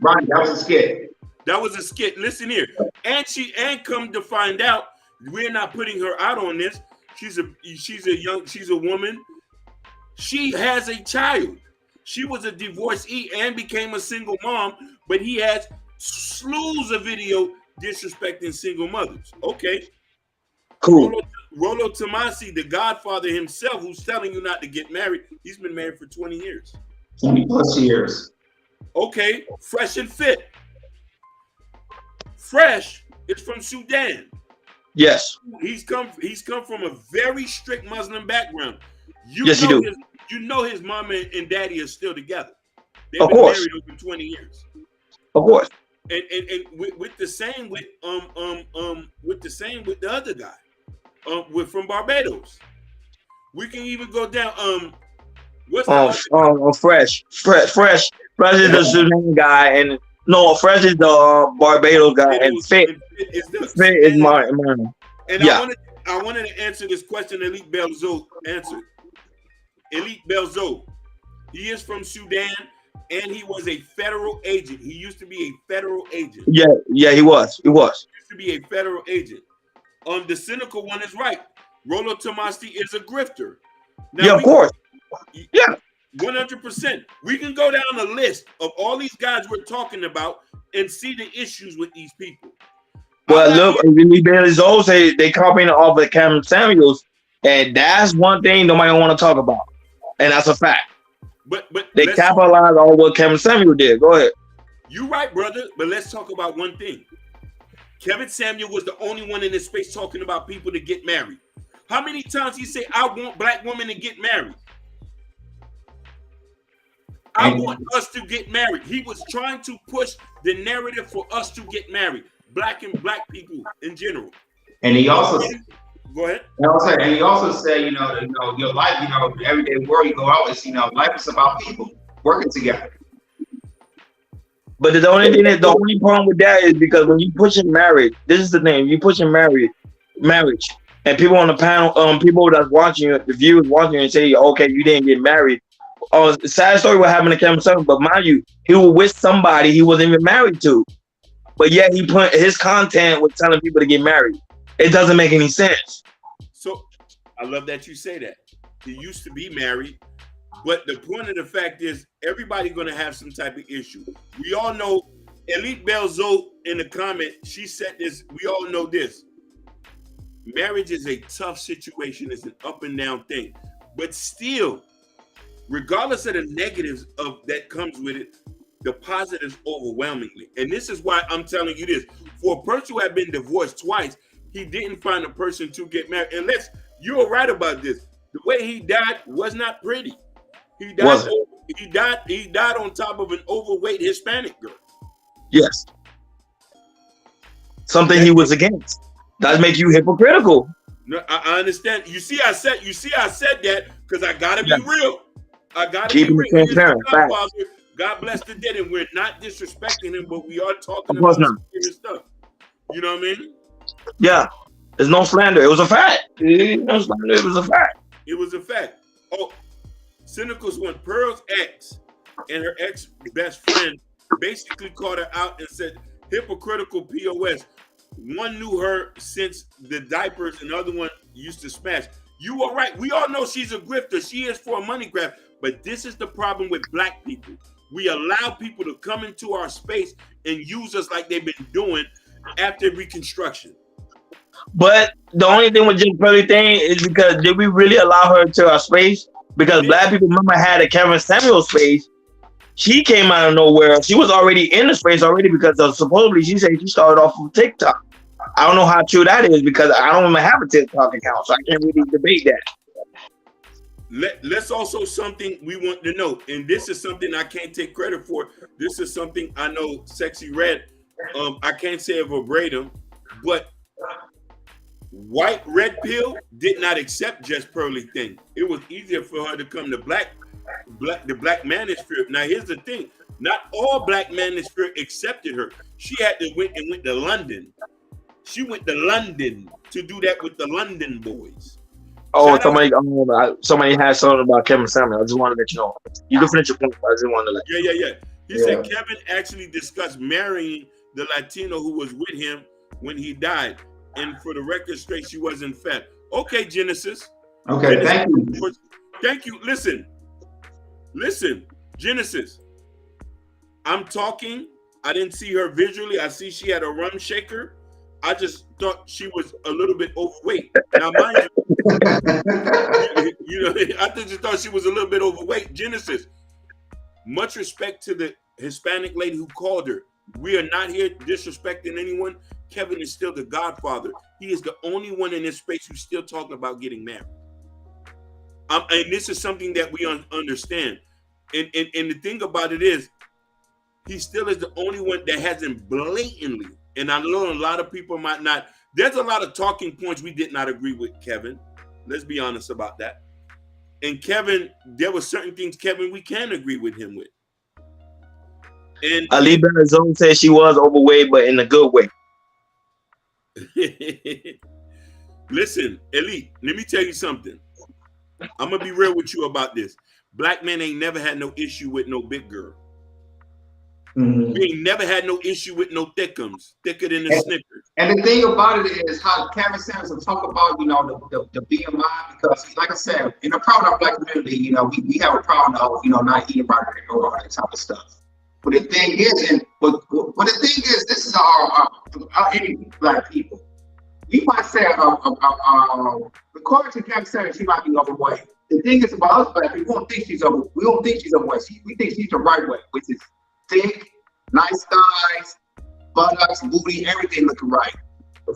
Right, that was a skit. That was a skit. Listen here, and come to find out, we're not putting her out on this. She's a woman. She has a child. She was a divorcee and became a single mom, but he has slews of video disrespecting single mothers. Okay. Cool. Rollo Tomasi, the Godfather himself, who's telling you not to get married, he's been married for 20 years. 20 plus years. Okay. Fresh and Fit. Fresh is from Sudan. Yes. He's come from a very strict Muslim background. Yes, he do. You know his mama and daddy are still together. They've of been course. married over 20 years. Of course. And with the same with the other guy, with from Barbados. We can even go down. Fresh is the Sudan guy, and no, Fresh is the Barbados guy, and Fit is mine. And yeah. I wanted to answer this question. Elite Belzo answered. Elite Belzo, he is from Sudan, and he was a federal agent. He used to be a federal agent. Yeah, he was. He used to be a federal agent. The cynical one is right. Rollo Tomasi is a grifter. Now, of course. Yeah. 100%. We can go down a list of all these guys we're talking about and see the issues with these people. Well, look, Elite Belzo say they copying off of Cameron Samuels, and that's one thing nobody want to talk about. And that's a fact. But they capitalize on what Kevin Samuel did. Go ahead. You're right, brother. But let's talk about one thing. Kevin Samuel was the only one in this space talking about people to get married. How many times he say, "I want black women to get married. I want us to get married." He was trying to push the narrative for us to get married, black people in general. And he also go ahead. And he also said, your life, the everyday world you go out is, life is about people working together. But the only problem with that is because when you pushing marriage, this is the thing, you pushing marriage, and people on the panel, people that's watching you, the viewers watching you and say, okay, you didn't get married. The sad story what happened to Kevin Samuel, but mind you, he was with somebody he wasn't even married to. But yet he put his content was telling people to get married. It doesn't make any sense. So I love that you say that. He used to be married, but the point of the fact is everybody going to have some type of issue. We all know Elite Belzo in the comment, she said this, we all know this. Marriage is a tough situation. It's an up and down thing. But still, regardless of the negatives of that comes with it, the positives overwhelmingly. And this is why I'm telling you this. For a person who had been divorced twice, he didn't find a person to get married. Unless you're right about this. The way he died was not pretty. He died on top of an overweight Hispanic girl. Yes. Something he was against. That make you hypocritical. No, I understand. You see, I said that because I gotta be real. I gotta keep be real. Transparent. God bless the dead, and we're not disrespecting him, but we are talking about serious stuff. You know what I mean? Yeah. There's no slander. It was a fact. It was a fact. It was a fact. Oh, Cynical's one. Perils ex and her ex best friend basically called her out and said, hypocritical POS. One knew her since the diapers, and the other one used to smash. You are right. We all know she's a grifter. She is for a money grab. But this is the problem with black people. We allow people to come into our space and use us like they've been doing after Reconstruction. But the only thing with Jim Pearly thing is because did we really allow her to our space? Because black people remember had a Kevin Samuel space, She came out of nowhere. She was already in the space already because supposedly she said she started off from TikTok. I don't know how true that is because I don't even have a TikTok account, so I can't really debate that. Let's also something we want to know, and this is something I can't take credit for. This is something I know Sexy Red, I can't say it verbatim, but White Red Pill did not accept Just Pearly thing. It was easier for her to come to the Black Manosphere. Now here's the thing: not all Black Manosphere accepted her. She had to went to London. She went to London to do that with the London boys. Oh, somebody had something about Kevin Samuel. I just wanted to let you know. You can finish your point. I just wanted to let you know. Yeah. He said Kevin actually discussed marrying the Latino who was with him when he died. And for the record straight, she wasn't fat. Okay, Genesis. Okay, thank you. Thank you. Listen, Genesis. I'm talking. I didn't see her visually. I see she had a rum shaker. I just thought she was a little bit overweight. Now, mind you, I just thought she was a little bit overweight. Genesis, much respect to the Hispanic lady who called her. We are not here disrespecting anyone. Kevin is still the godfather. He is the only one in this space who's still talking about getting married. And this is something that we understand. And the thing about it is, he still is the only one that hasn't blatantly, and I know a lot of people might not, there's a lot of talking points we did not agree with Kevin. Let's be honest about that. And Kevin, there were certain things, Kevin, we can agree with him with. And Ali Benazone said she was overweight, but in a good way. Listen, Elite, let me tell you something. I'm going to be real with you about this. Black men ain't never had no issue with no big girl. Mm-hmm. We ain't never had no issue with no thickums, thicker than the Snickers. And the thing about it is how Kevin Samuels will talk about, the BMI, because like I said, in the problem Black community, we have a problem of, not eating right and all that type of stuff. But the thing is, this is our any Black people. We might say, according to Kevin Samuels, she might be overweight. The thing is about us Black people, we don't think she's overweight. We think she's the right way, which is thick, nice thighs, buttocks, booty, everything looking right.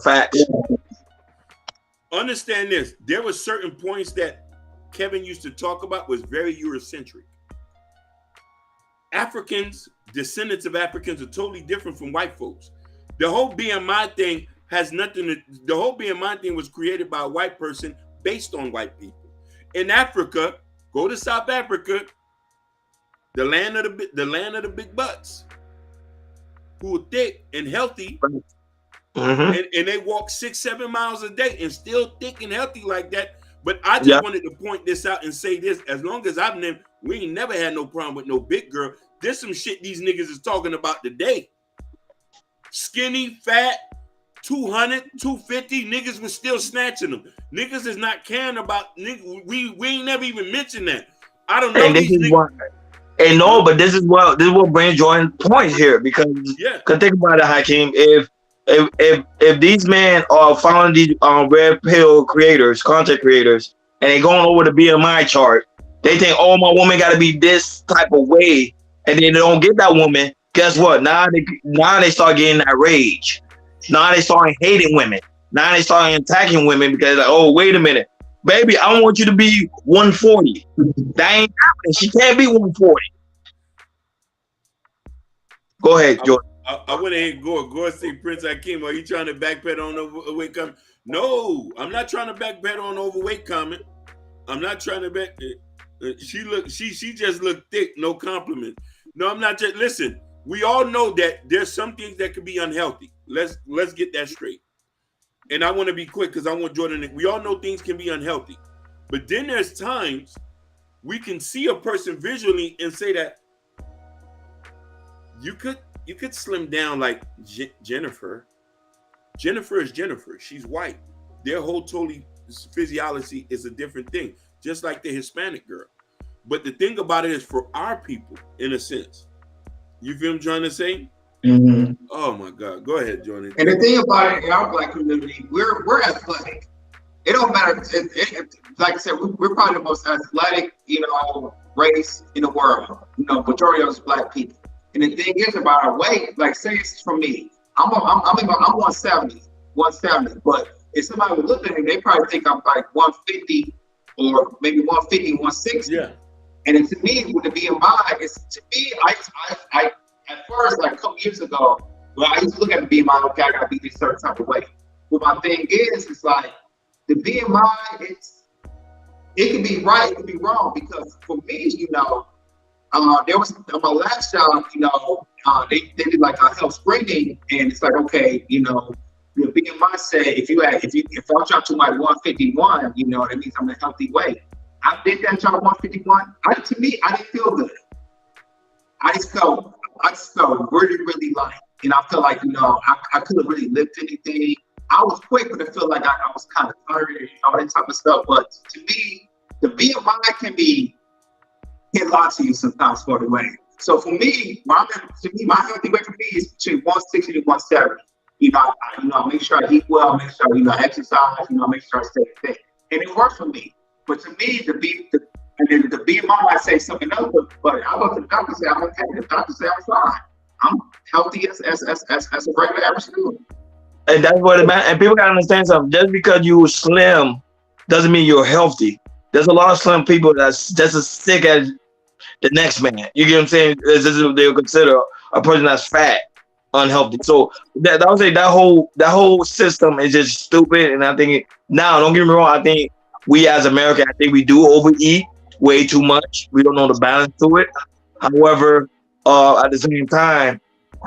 Facts. Understand this. There were certain points that Kevin used to talk about was very Eurocentric. Africans, descendants of Africans, are totally different from white folks. The whole BMI thing has nothing to. The whole BMI thing was created by a white person based on white people. In Africa, go to South Africa, the land of the big butts, who are thick and healthy, and they walk 6-7 miles a day and still thick and healthy like that. But I just wanted to point this out and say this: as long as I've known, we ain't never had no problem with no big girl. There's some shit these niggas is talking about today. Skinny, fat, 200, 250, niggas was still snatching them. Niggas is not caring about niggas. We ain't never even mentioned that. I don't know. And this is what. And no, but this is what brings Jordan points here because think about it, Hakeem. If these men are following these red pill creators, content creators, and they going over the BMI chart, they think, oh, my woman got to be this type of way, and then they don't get that woman. Guess what? Now they start getting that rage. Now they start hating women. Now they start attacking women because like, oh, wait a minute, baby, I want you to be 140. That ain't happening. She can't be 140. Go ahead, Jordan. I want to hear Gore say, Prince Hakeem, are you trying to backpedal on overweight comment? No, I'm not trying to backpedal on overweight comment. I'm not trying to back. She just looked thick. No compliment. No, I'm not. Just listen. We all know that there's some things that could be unhealthy. Let's get that straight. And I want to be quick because I want Jordan. We all know things can be unhealthy, but then there's times we can see a person visually and say that you could slim down like Jennifer. Jennifer is Jennifer. She's white. Their whole totally physiology is a different thing, just like the Hispanic girl. But the thing about it is for our people, in a sense. You feel what I'm trying to say? Mm-hmm. Oh my God. Go ahead, Jordan. And the thing about it in our Black community, we're athletic. It don't matter. Like I said, we're probably the most athletic, race in the world. You know, majority of us black people. And the thing is about our weight, like say it's for me, I'm 170, but if somebody would look at me, they probably think I'm like 150 or maybe 150, 160. Yeah. And then to me, with the BMI, it's to me, I at first, like a couple years ago, well, I used to look at the BMI, okay, I gotta be this certain type of weight. But my thing is, it's like the BMI, it can be right, it can be wrong, because for me, you know, there was on my last job, you know, they did like a health screening, and it's like, okay, you know, the BMI said if I drop to like 151, you know, that means I'm in a healthy weight. I did that job 151. To me, I didn't feel good. I just felt really, really light, and I felt like, you know, I couldn't really lift anything. I was quick, but I feel like I was kind of tired and all that type of stuff. But to me, the BMI can lie to you sometimes for the weight. So for me, my healthy weight for me is between 160 to 170. You know, I make sure I eat well, make sure I exercise, you know, make sure I stay fit, and it works for me. But to me, the BMI might say something else, but I go to the doctor and say I'm okay. The doctor say I'm fine. I'm healthy as a regular average student. And that's what it matters. And people gotta understand something. Just because you slim doesn't mean you're healthy. There's a lot of slim people that's just as sick as the next man. You get what I'm saying? This is what they'll consider a person that's fat, unhealthy. So I would say that whole system is just stupid. And I think now, don't get me wrong, I think we as Americans, I think we do overeat way too much. We don't know the balance to it. However, at the same time,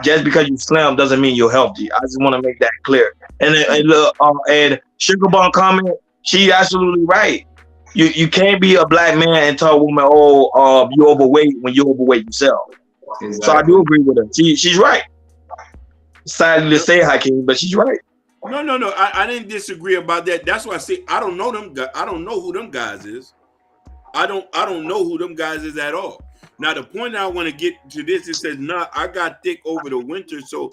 just because you slim doesn't mean you're healthy. I just want to make that clear. And Sugar Bomb comment, she absolutely right. You can't be a black man and tell a woman, oh, you're overweight when you're overweight yourself. Exactly. So I do agree with her. She's right. Sadly to say, Hakeem, but she's right. No. I didn't disagree about that. That's why I say I don't know them. I don't know who them guys is. I don't know who them guys is at all. Now the point I want to get to this, it says, I got thick over the winter, so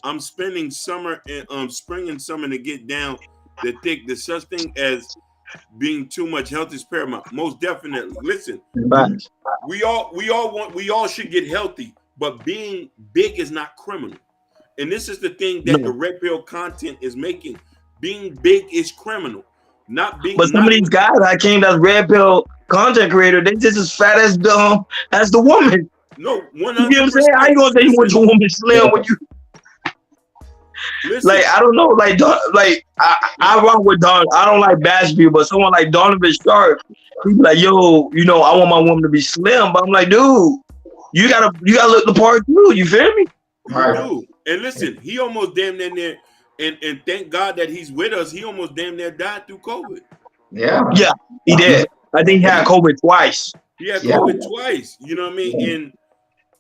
I'm spending summer and spring and summer to get down the thick. The such thing as being too much health is paramount. Most definitely. Listen, we all should get healthy, but being big is not criminal. And this is the thing that the red pill content is making. Being big is criminal. Not being. But some of these guys I came that's red pill content creator, they just as fat as dumb as the woman. No, 100%. You know what I'm saying? How you gonna say you want your woman slim when you? Listen. Like I don't know, I run with Don. I don't like bash people, but someone like Donovan Sharp, he be like, yo, you know, I want my woman to be slim, but I'm like, dude, you gotta look the part too. You feel me? You do. And listen, he almost damn near, and thank God that he's with us. He almost damn near died through COVID. Yeah, he did. I think he had COVID twice. He had COVID twice. You know what I mean?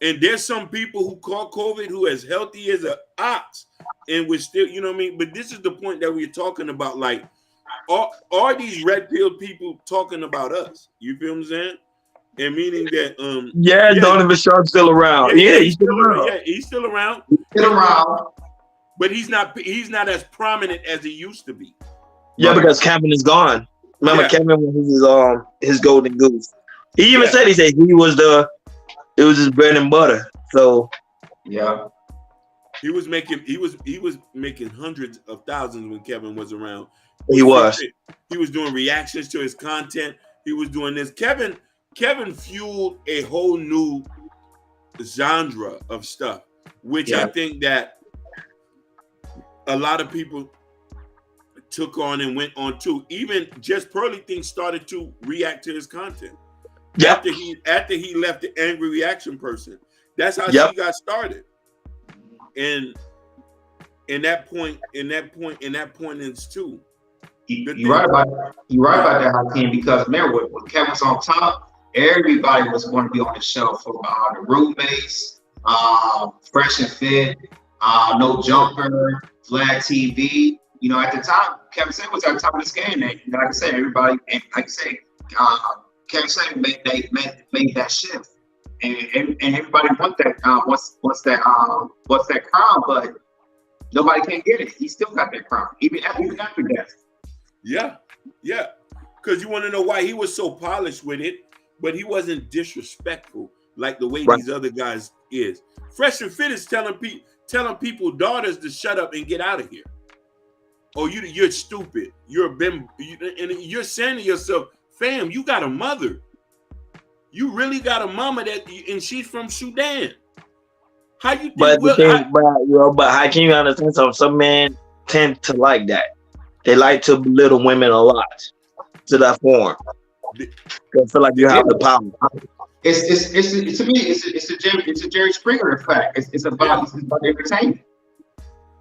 And there's some people who call COVID who as healthy as an ox, and we're still, you know what I mean? But this is the point that we're talking about. Like, are these red pill people talking about us? You feel what I'm saying? And meaning that Donovan Sharp's still around. Yeah, he's still around. Yeah, he's still around. But he's not as prominent as he used to be. Yeah, because Kevin is gone. Remember Kevin was his golden goose. He even said it was his bread and butter. So he was making hundreds of thousands when Kevin was around. He was doing reactions to his content. He was doing this. Kevin fueled a whole new genre of stuff, which I think that a lot of people took on and went on too. Even Just Pearly things started to react to his content. After he left the angry reaction person. That's how she got started. And that point is too. You're right about that, Hakeem, because remember when Kevin's on top, everybody was going to be on the show for the roommates, Fresh and Fit, No Jumper, Flag TV. You know, at the time, Kevin Samuels was at the top of this game. And like I said, everybody, and like I say, Kevin Samuels made that shift, and everybody want that. What's that crown? But nobody can get it. He still got that crown, even after death. Yeah. Because you want to know why he was so polished with it. but he wasn't disrespectful like the way these other guys is. Fresh and Fit is telling people daughters to shut up and get out of here. Oh, you're stupid. And you're saying to yourself, fam, you got a mother. You really got a mama and she's from Sudan. How you think? But how can you understand something? Some men tend to like that. They like to belittle women a lot to that form. They feel like you have the power. To me, it's a Jerry Springer effect. It's about entertainment.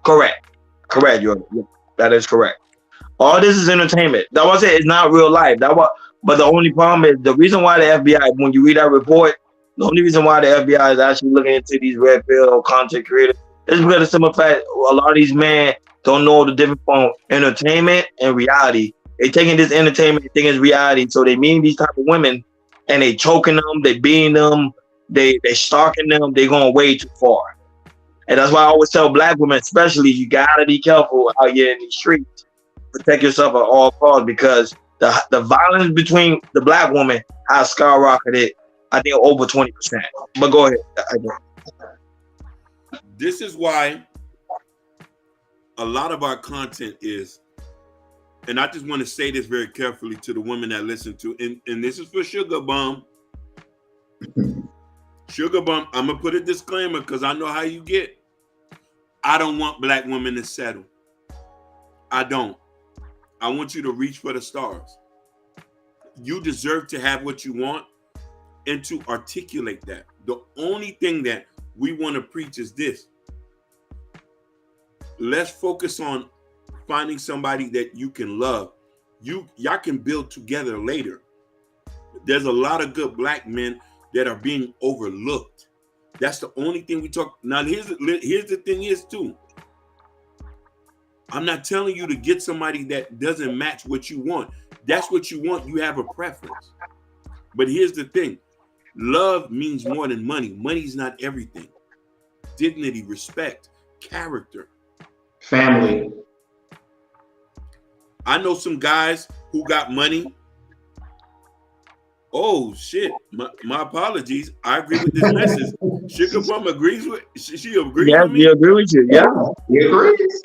Correct. That is correct. All this is entertainment. That was it. It's not real life. But the only problem is the reason why the FBI, when you read that report, the only reason why the FBI is actually looking into these red pill content creators is because of the simple fact a lot of these men don't know the difference from entertainment and reality. They taking this entertainment thing as reality, so they meet these type of women and they choking them, they beating them, they stalking them, they going way too far. And that's why I always tell black women, especially, you gotta be careful out here in these streets. Protect yourself at all costs, because the violence between the black woman has skyrocketed, I think, over 20%. But go ahead. This is why a lot of our content is, and I just want to say this very carefully to the women that listen to, and this is for Sugar Bum. Sugar Bum, I'm going to put a disclaimer because I know how you get. I don't want black women to settle. I don't. I want you to reach for the stars. You deserve to have what you want and to articulate that. The only thing that we want to preach is this. Let's focus on finding somebody that you can love. Y'all can build together later. There's a lot of good black men that are being overlooked. That's the only thing we talk. Now, here's the thing is too. I'm not telling you to get somebody that doesn't match what you want. That's what you want. You have a preference. But here's the thing. Love means more than money. Money's not everything. Dignity, respect, character. Family. I know some guys who got money. Oh shit! My apologies. I agree with this message. Sugar Plum agrees with. She agrees with me. Yeah, agree with you. Yeah, he agrees.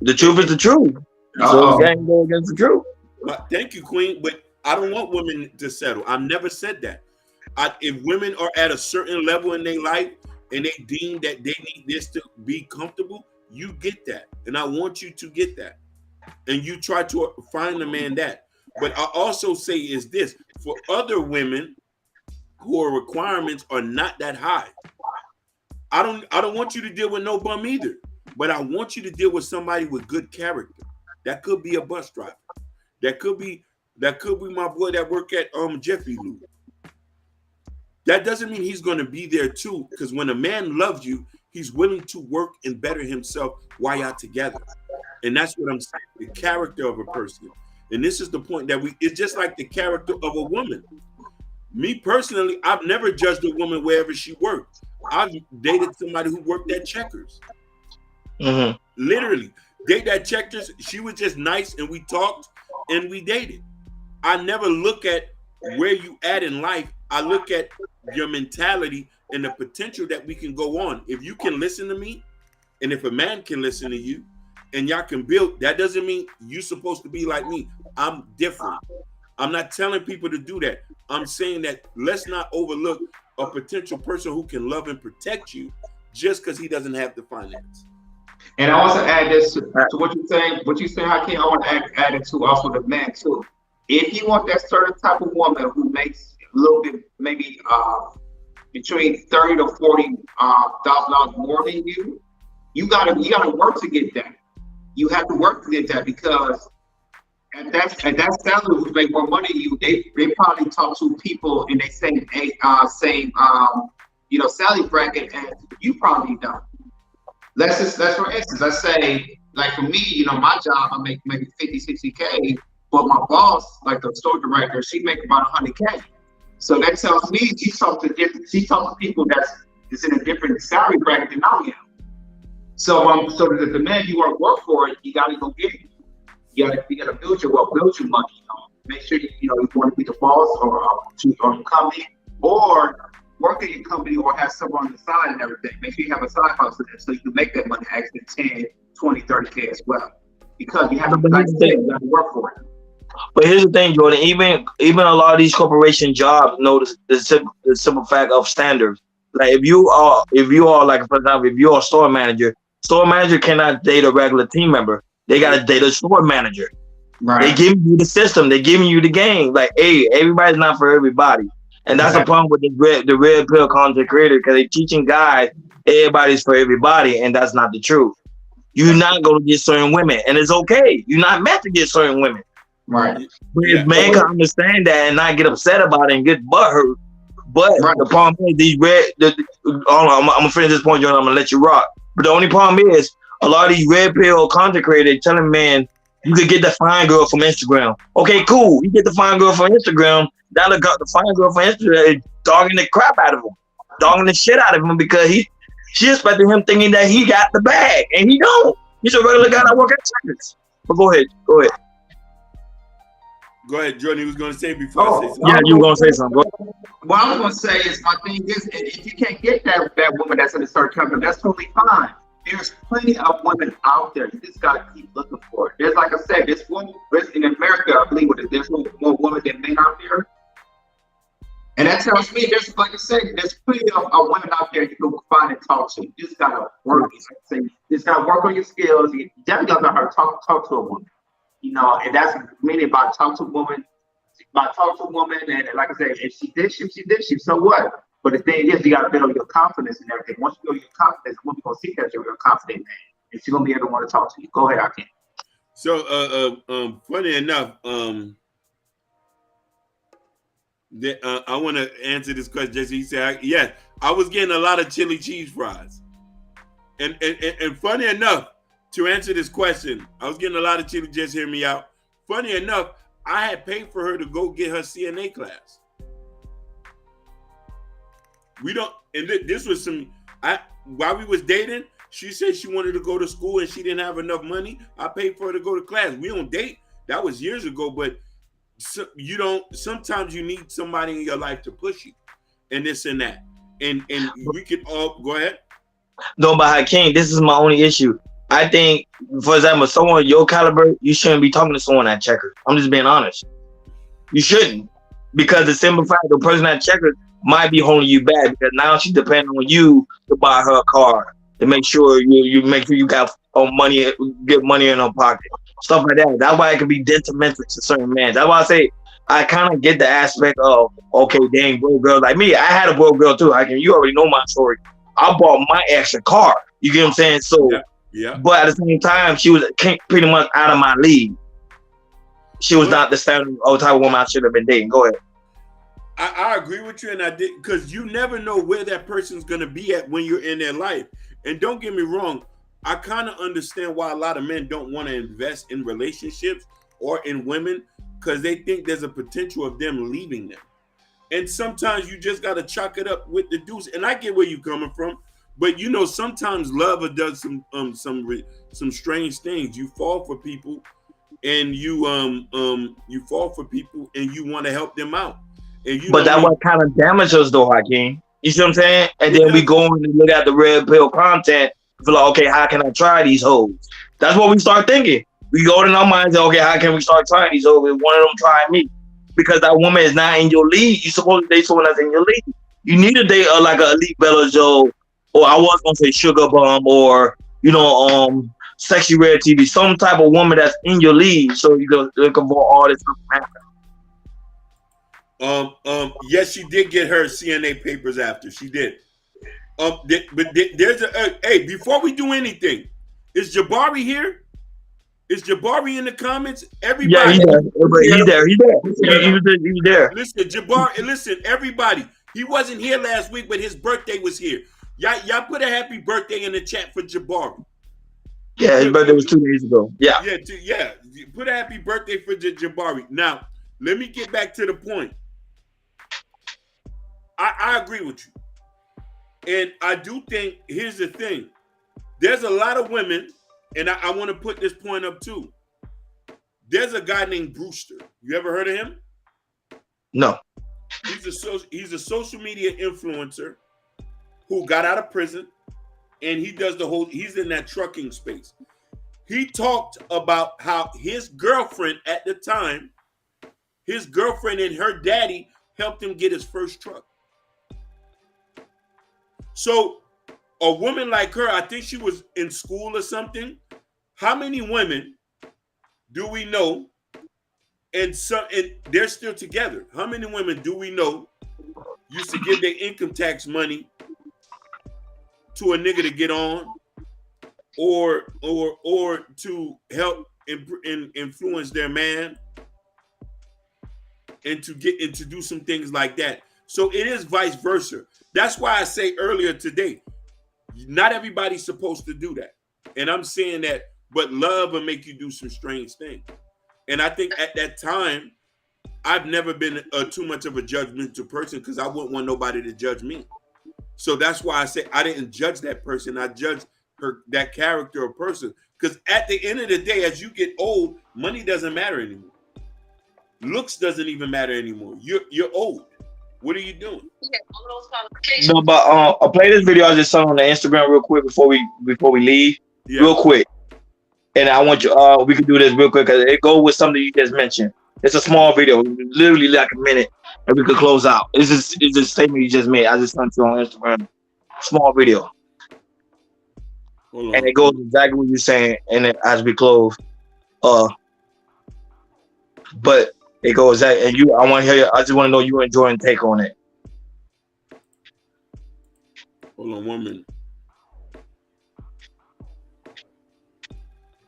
The truth is the truth. So you can't go against the truth. Thank you, Queen. But I don't want women to settle. I've never said that. If women are at a certain level in their life and they deem that they need this to be comfortable, you get that, and I want you to get that, and you try to find a man that. But I also say is this, for other women whose requirements are not that high, I don't want you to deal with no bum either, but I want you to deal with somebody with good character. That could be a bus driver. That could be my boy that work at Jiffy Lube. That doesn't mean he's going to be there too, because when a man loves you, he's willing to work and better himself while y'all together. And that's what I'm saying, the character of a person. And this is the point that it's just like the character of a woman. Me personally, I've never judged a woman wherever she worked. I've dated somebody who worked at Checkers. Mm-hmm. Literally, date at Checkers. She was just nice and we talked and we dated. I never look at where you at in life. I look at your mentality and the potential that we can go on. If you can listen to me, and if a man can listen to you, and y'all can build, that doesn't mean you're supposed to be like me. I'm different. I'm not telling people to do that. I'm saying that let's not overlook a potential person who can love and protect you just because he doesn't have the finance. And I also add this to what you're saying. What you say, Hakeem, I want to add it to also the man too. If you want that certain type of woman who makes a little bit, maybe between $30,000 to $40,000 more than you, you gotta work to get that. You have to work to get that, because at that salary who make more money than you, they probably talk to people in the same salary bracket as you probably don't. Let's for instance, let's say, like for me, my job, I make maybe 50, 60K, but my boss, like the store director, she make about 100K. So that tells me she talks to people that's in a different salary bracket than I am. So the man you want to work for it, you gotta go get it. You gotta build your wealth, build your money. make sure you want to be the boss or your company, or work at your company or have someone on the side and everything. Make sure you have a side hustle so you can make that money actually 10, 20, 30K as well. Because you have to, like you said, you have to work for it. But here's the thing, Jordan. Even a lot of these corporation jobs know the simple fact of standards. Like if you are like, for example, if you're a store manager cannot date a regular team member. They gotta date a store manager. Right. They giving you the system. They giving you the game. Like, hey, everybody's not for everybody, and that's the problem with the red pill content creator, because they teaching guys everybody's for everybody, and that's not the truth. You're not gonna get certain women, and it's okay. You're not meant to get certain women. Right. But if man can understand that and not get upset about it and get butthurt. But the problem is I'm gonna finish this point, Jordan. I'm gonna let you rock. But the only problem is a lot of these red pill content creators telling men you could get the fine girl from Instagram. Okay, cool. You get the fine girl from Instagram. Now the fine girl from Instagram is dogging the crap out of him, dogging the shit out of him because she expected him thinking that he got the bag, and he don't. He's a regular guy that work at Checkers. But go ahead. Go ahead, Jordan. He was going to say before I say something. Yeah, you were going to say something. What I was going to say is, my thing is, if you can't get that woman that's in a certain company, that's totally fine. There's plenty of women out there. You just got to keep looking for it. There's, like I said, in America, I believe there's more women than men out there. And that tells me, like I said, there's plenty of women out there you can find and talk to. You just got to work. Like I say, you just got to work on your skills. You definitely got to know how to talk to a woman. And that's meaning about talk to a woman, and like I said, if she did you, so what? But the thing is, you got to build your confidence and everything. Once you build your confidence, women gonna see that you're a confident man, and she's gonna be able to want to talk to you. Go ahead, I can. So, funny enough, I want to answer this question. Jesse, he said, "Yeah, I was getting a lot of chili cheese fries," and funny enough. To answer this question, I was getting a lot of chili. Just hear me out. Funny enough, I had paid for her to go get her CNA class. This was while we was dating, she said she wanted to go to school and she didn't have enough money. I paid for her to go to class. We don't date. That was years ago, but sometimes you need somebody in your life to push you and this and that. And we could all go ahead. No, but Hakeem, this is my only issue. I think, for example, someone your caliber, you shouldn't be talking to someone at Checkers. I'm just being honest. You shouldn't, because the simple fact the person at Checkers might be holding you back because now she's depending on you to buy her a car, to make sure you make sure you got money, get money in her pocket, stuff like that. That's why it can be detrimental to certain men. That's why I say I kind of get the aspect of, okay, dang, broke girl like me. I had a broke girl too. You already know my story. I bought my extra car. You get what I'm saying? So. Yeah. But at the same time, she was pretty much out of my league. She was not the standard type of woman I should have been dating. Go ahead. I agree with you, and I did, because you never know where that person's gonna be at when you're in their life. And don't get me wrong, I kind of understand why a lot of men don't want to invest in relationships or in women, because they think there's a potential of them leaving them. And sometimes you just gotta chalk it up with the deuce. And I get where you're coming from. But sometimes love does some strange things. You fall for people, and you fall for people, and you want to help them out. But that what kind of damage us though, Hakeem. You see what I'm saying? And then we go and look at the red pill content. Feel like, okay, how can I try these hoes? That's what we start thinking. We go in our minds, okay, how can we start trying these hoes? One of them try me, because that woman is not in your league. You supposed to date someone that's in your league. You need to date like an Elite Bella Joe. Or I was gonna say Sugar Bum, or Sexy Red TV, some type of woman that's in your league, so you can look for all this stuff. Yes, she did get her CNA papers after. She did. There's hey, before we do anything, is Jabari here? Is Jabari in the comments? Everybody. Yeah, he's there. He's there. Listen, Jabari. Listen, everybody. He wasn't here last week, but his birthday was here. Y'all put a happy birthday in the chat for Jabari. Yeah, his birthday was 2 days ago. Yeah. Yeah. Put a happy birthday for Jabari. Now, let me get back to the point. I agree with you. And I do think, here's the thing. There's a lot of women, and I want to put this point up too. There's a guy named Brewster. You ever heard of him? No. He's a social media influencer who got out of prison, and he does he's in that trucking space. He talked about how his girlfriend at the time, his girlfriend and her daddy helped him get his first truck. So a woman like her, I think she was in school or something. How many women do we know? And they're still together. How many women do we know used to give their income tax money to a nigga to get on, or to help influence their man, and to do some things like that? So it is vice versa. That's why I say earlier today, not everybody's supposed to do that. And I'm saying that, but love will make you do some strange things. And I think at that time, I've never been too much of a judgmental person because I wouldn't want nobody to judge me. So that's why I say I didn't judge that person. I judged that character or person. Because at the end of the day, as you get old, money doesn't matter anymore. Looks doesn't even matter anymore. You're old. What are you doing? No, but I'll play this video I just saw on the Instagram real quick before we leave. Yeah. Real quick. And I want you, we can do this real quick because it goes with something you just mentioned. It's a small video, literally like a minute, and we could close out. It's a statement you just made. I just sent you on Instagram. Small video. And it goes exactly what you're saying. And then as we close, but it goes that, and I want to hear. I just want to know you enjoying take on it. Hold on 1 minute.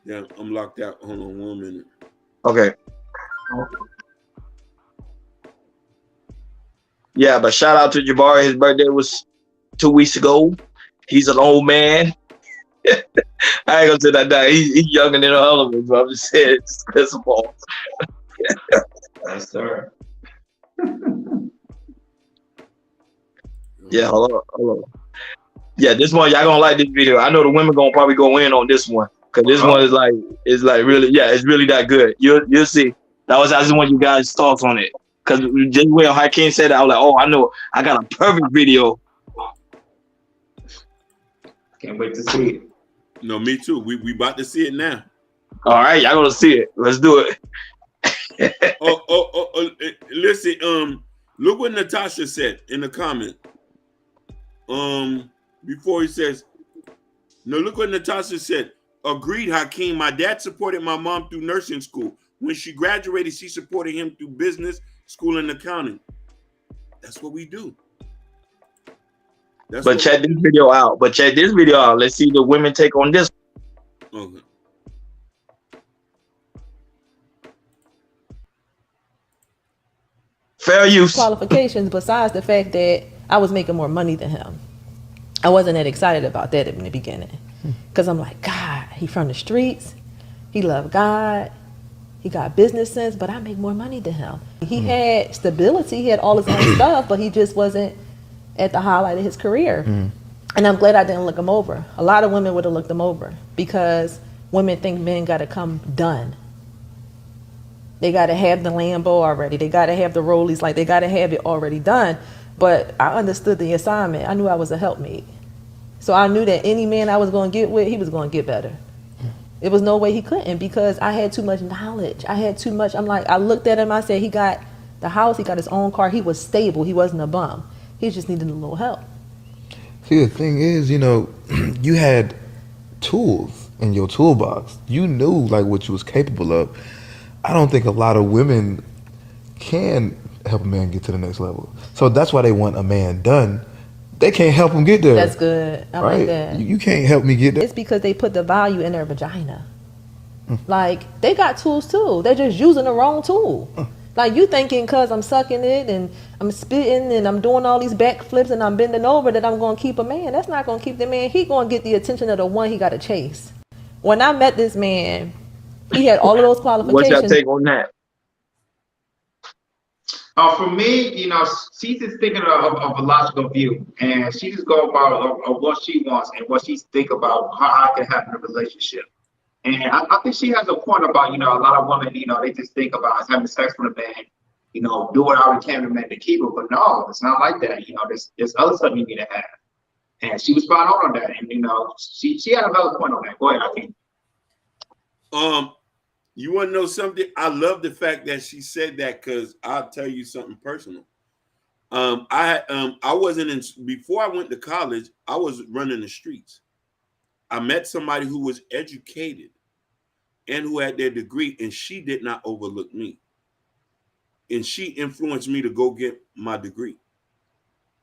Yeah, I'm locked out. Hold on 1 minute. Okay. Yeah, but shout out to Jabari. His birthday was 2 weeks ago. He's an old man. I ain't gonna say that now. He's younger than all of us, but I'm just saying it's principle. Yes, sir. Yeah, hello. Yeah, this one y'all gonna like this video. I know the women gonna probably go in on this one because this one is like really, yeah, it's really that good. You'll see. I just want you guys' thoughts on it because just when Hakeem said that, I was like, oh, I know, I got a perfect video. Can't wait to see it. No, me too. We about to see it now. All right, y'all gonna see it. Let's do it. Listen, look what Natasha said in the comment. Before he says, no, look what Natasha said. Agreed, Hakeem. My dad supported my mom through nursing school. When she graduated, she supported him through business school and accounting. That's what we do. But check this video out. Let's see the women take on this. Okay. Fair use. Qualifications besides the fact that I was making more money than him. I wasn't that excited about that in the beginning. Because I'm like, God, he from the streets. He loved God. He got business sense, but I make more money than him. He had stability. He had all his own stuff, but he just wasn't at the highlight of his career. And I'm glad I didn't look him over. A lot of women would have looked him over because women think men got to come done. They got to have the Lambo already. They got to have the Rollies. Like, they got to have it already done. But I understood the assignment. I knew I was a helpmate. So I knew that any man I was going to get with, he was going to get better. It was no way he couldn't because I had too much knowledge. I had too much. I'm like, I looked at him. I said, he got the house. He got his own car. He was stable. He wasn't a bum. He just needed a little help. See, the thing is, you had tools in your toolbox. You knew like what you was capable of. I don't think a lot of women can help a man get to the next level. So that's why they want a man done. They can't help him get there. That's good. I like that. You can't help me get there. It's because they put the value in their vagina. Like, they got tools too. They're just using the wrong tool. Like, you thinking because I'm sucking it and I'm spitting and I'm doing all these backflips and I'm bending over that I'm going to keep a man. That's not going to keep the man. He going to get the attention of the one he got to chase. When I met this man, he had all of those qualifications. What's your take on that? For me, she's just thinking of a logical view, and she just go about what she wants and what she think about how I can have in a relationship. And I think she has a point about, a lot of women, they just think about having sex with a man, do whatever you can to man to keep it. But no, it's not like that. There's other stuff you need to have. And she was spot on that. And, she had a valid point on that. Go ahead, I think. You want to know something? I love the fact that she said that, because I'll tell you something personal. I wasn't in, before I went to college, I was running the streets. I met somebody who was educated and who had their degree, and she did not overlook me. And she influenced me to go get my degree.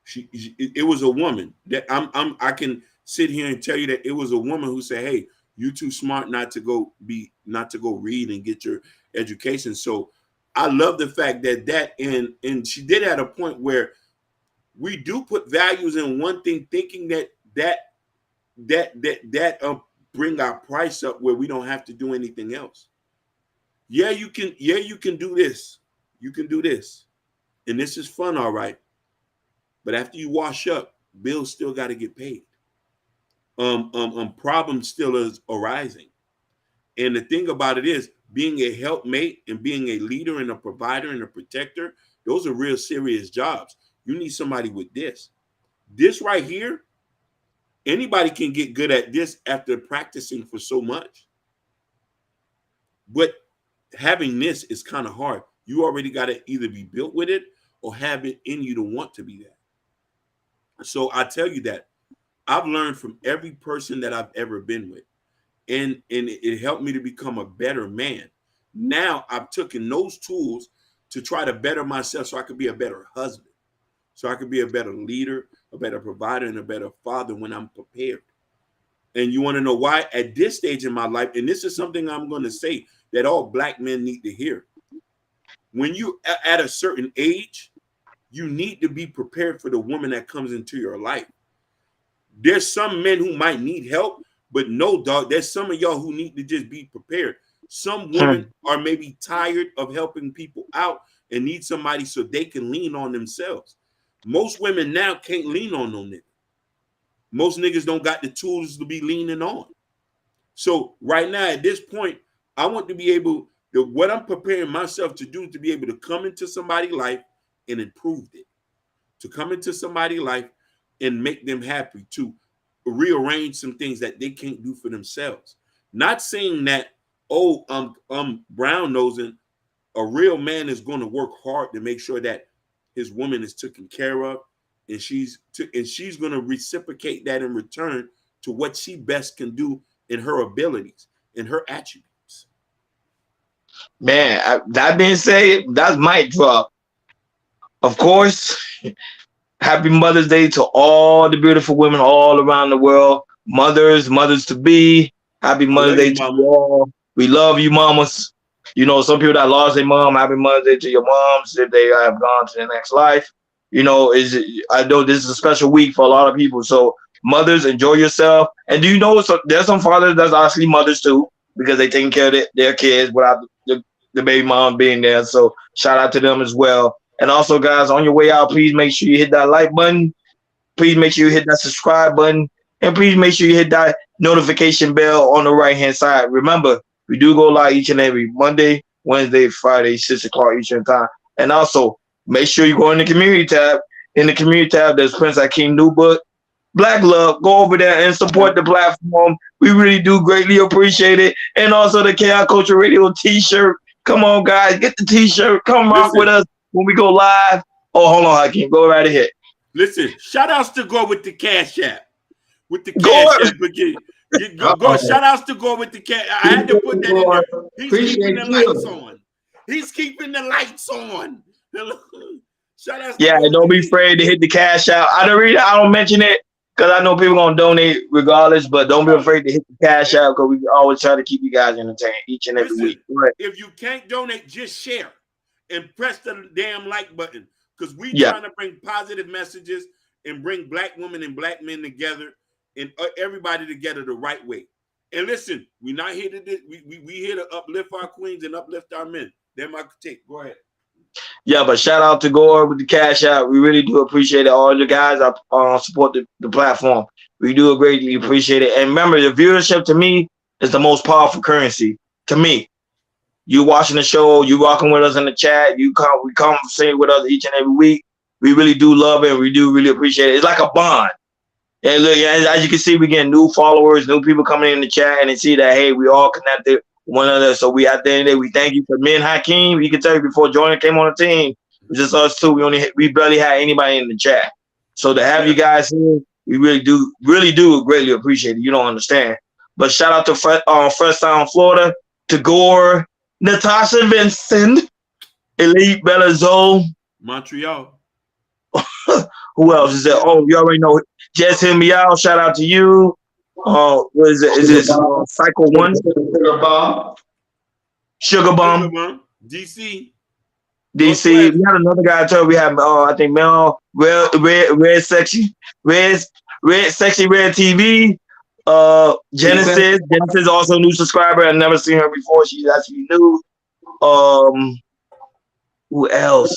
It was a woman that I can sit here and tell you that it was a woman who said, "Hey, you too smart not to go read and get your education." So I love the fact that and she did at a point where we do put values in one thing, thinking that bring our price up where we don't have to do anything else. Yeah, you can do this. You can do this. And this is fun, all right. But after you wash up, bills still got to get paid. Problems still is arising. And the thing about it is, being a helpmate and being a leader and a provider and a protector, those are real serious jobs. You need somebody with this. This right here, anybody can get good at this after practicing for so much. But having this is kind of hard. You already got to either be built with it or have it in you to want to be that. So I tell you that I've learned from every person that I've ever been with. And it helped me to become a better man. Now I've taken those tools to try to better myself so I could be a better husband, so I could be a better leader, a better provider, and a better father when I'm prepared. And you want to know why? At this stage in my life, and this is something I'm going to say that all Black men need to hear. When you at a certain age, you need to be prepared for the woman that comes into your life. There's some men who might need help, but no, dog, there's some of y'all who need to just be prepared. Some women are maybe tired of helping people out and need somebody so they can lean on themselves. Most women now can't lean on no nigga. Most niggas don't got the tools to be leaning on. So right now, at this point, I want to be able to, what I'm preparing myself to do, to be able to come into somebody's life and improve it. To come into somebody's life and make them happy, to rearrange some things that they can't do for themselves. Not saying that, brown nosing, a real man is going to work hard to make sure that his woman is taken care of, and she's going to reciprocate that in return to what she best can do in her abilities, in her attributes. Man, that being said, that's mic drop. Of course, happy Mother's Day to all the beautiful women all around the world. Mothers to be. Happy Mother's Day to you all. We love you, mamas. You know, some people that lost their mom, happy Mother's Day to your moms if they have gone to the next life. You know, I know this is a special week for a lot of people. So mothers, enjoy yourself. And do you know, there's some fathers that's actually mothers too, because they taking care of their kids without the baby mom being there. So shout out to them as well. And also, guys, on your way out, please make sure you hit that like button. Please make sure you hit that subscribe button. And please make sure you hit that notification bell on the right-hand side. Remember, we do go live each and every Monday, Wednesday, Friday, 6 o'clock Eastern time. And also, make sure you go in the community tab. In the community tab, there's Prince Akeem new book, Black Love. Go over there and support the platform. We really do greatly appreciate it. And also the KI Culture Radio t-shirt. Come on, guys, get the t-shirt. Come rock with us when we go live. Oh, hold on, Hakeem. Go right ahead. Listen, shout outs to go with the Cash App. With the Cash App. Go. Shout outs to go with the Cash. I had to put that in there. He's keeping the lights on. He's keeping the lights on. Shout outs. Yeah, don't be afraid to hit the Cash Out. I don't mention it because I know people gonna donate regardless, but don't be afraid to hit the Cash Out because we always try to keep you guys entertained each and every week. Right. If you can't donate, just share and press the damn like button, because we trying to bring positive messages and bring Black women and Black men together and everybody together the right way. And listen, we're not here to we here to uplift our queens and uplift our men. They're my take. Go ahead. Yeah, but shout out to Gore with the Cash Out. We really do appreciate it. All you guys support the platform. We do greatly appreciate it. And remember, the viewership to me is the most powerful currency to me. You watching the show, you rocking with us in the chat, we conversate with us each and every week. We really do love it. We do really appreciate it. It's like a bond. And look, as you can see, we getting new followers, new people coming in the chat, and they see that, hey, we all connected one another. So we at the end of the day, we thank you. For me and Hakeem, you can tell you before Jordan came on the team, it was just us two. We barely had anybody in the chat. So to have you guys here, we really do greatly appreciate it. You don't understand. But shout out to First Town, Florida, to Gore, Natasha Vincent, Elite Bella Zoe, Montreal. Who else is there? Oh, you already know. Just Hear Me Out. Shout out to you. What is it? Is it Psycho One? Sugar Bomb. DC. We had another guy too. We have I think Mel Red Sexy Red TV. Genesis also a new subscriber. I've never seen her before. She's actually new. Who else?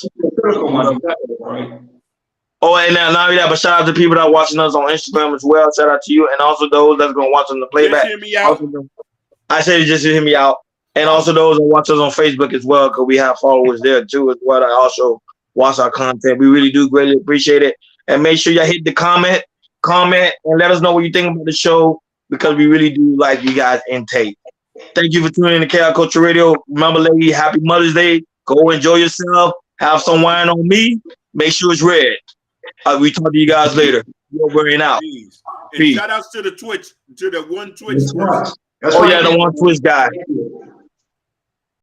Oh, and now we have a shout out to people that are watching us on Instagram as well. Shout out to you, and also those that's gonna watch on the playback. Just Hear Me Out. I said just hear me out, and also those that watch us on Facebook as well, because we have followers there too as well. That also watch our content. We really do greatly appreciate it, and make sure you hit the comment, and let us know what you think about the show, because we really do like you guys intake. Thank you for tuning in to KI Culture Radio. Remember, lady, happy Mother's Day. Go enjoy yourself. Have some wine on me. Make sure it's red. We talk to you guys later. You're wearing out. Peace. And shout outs to the Twitch, to the one Twitch. Yeah, the one Twitch guy.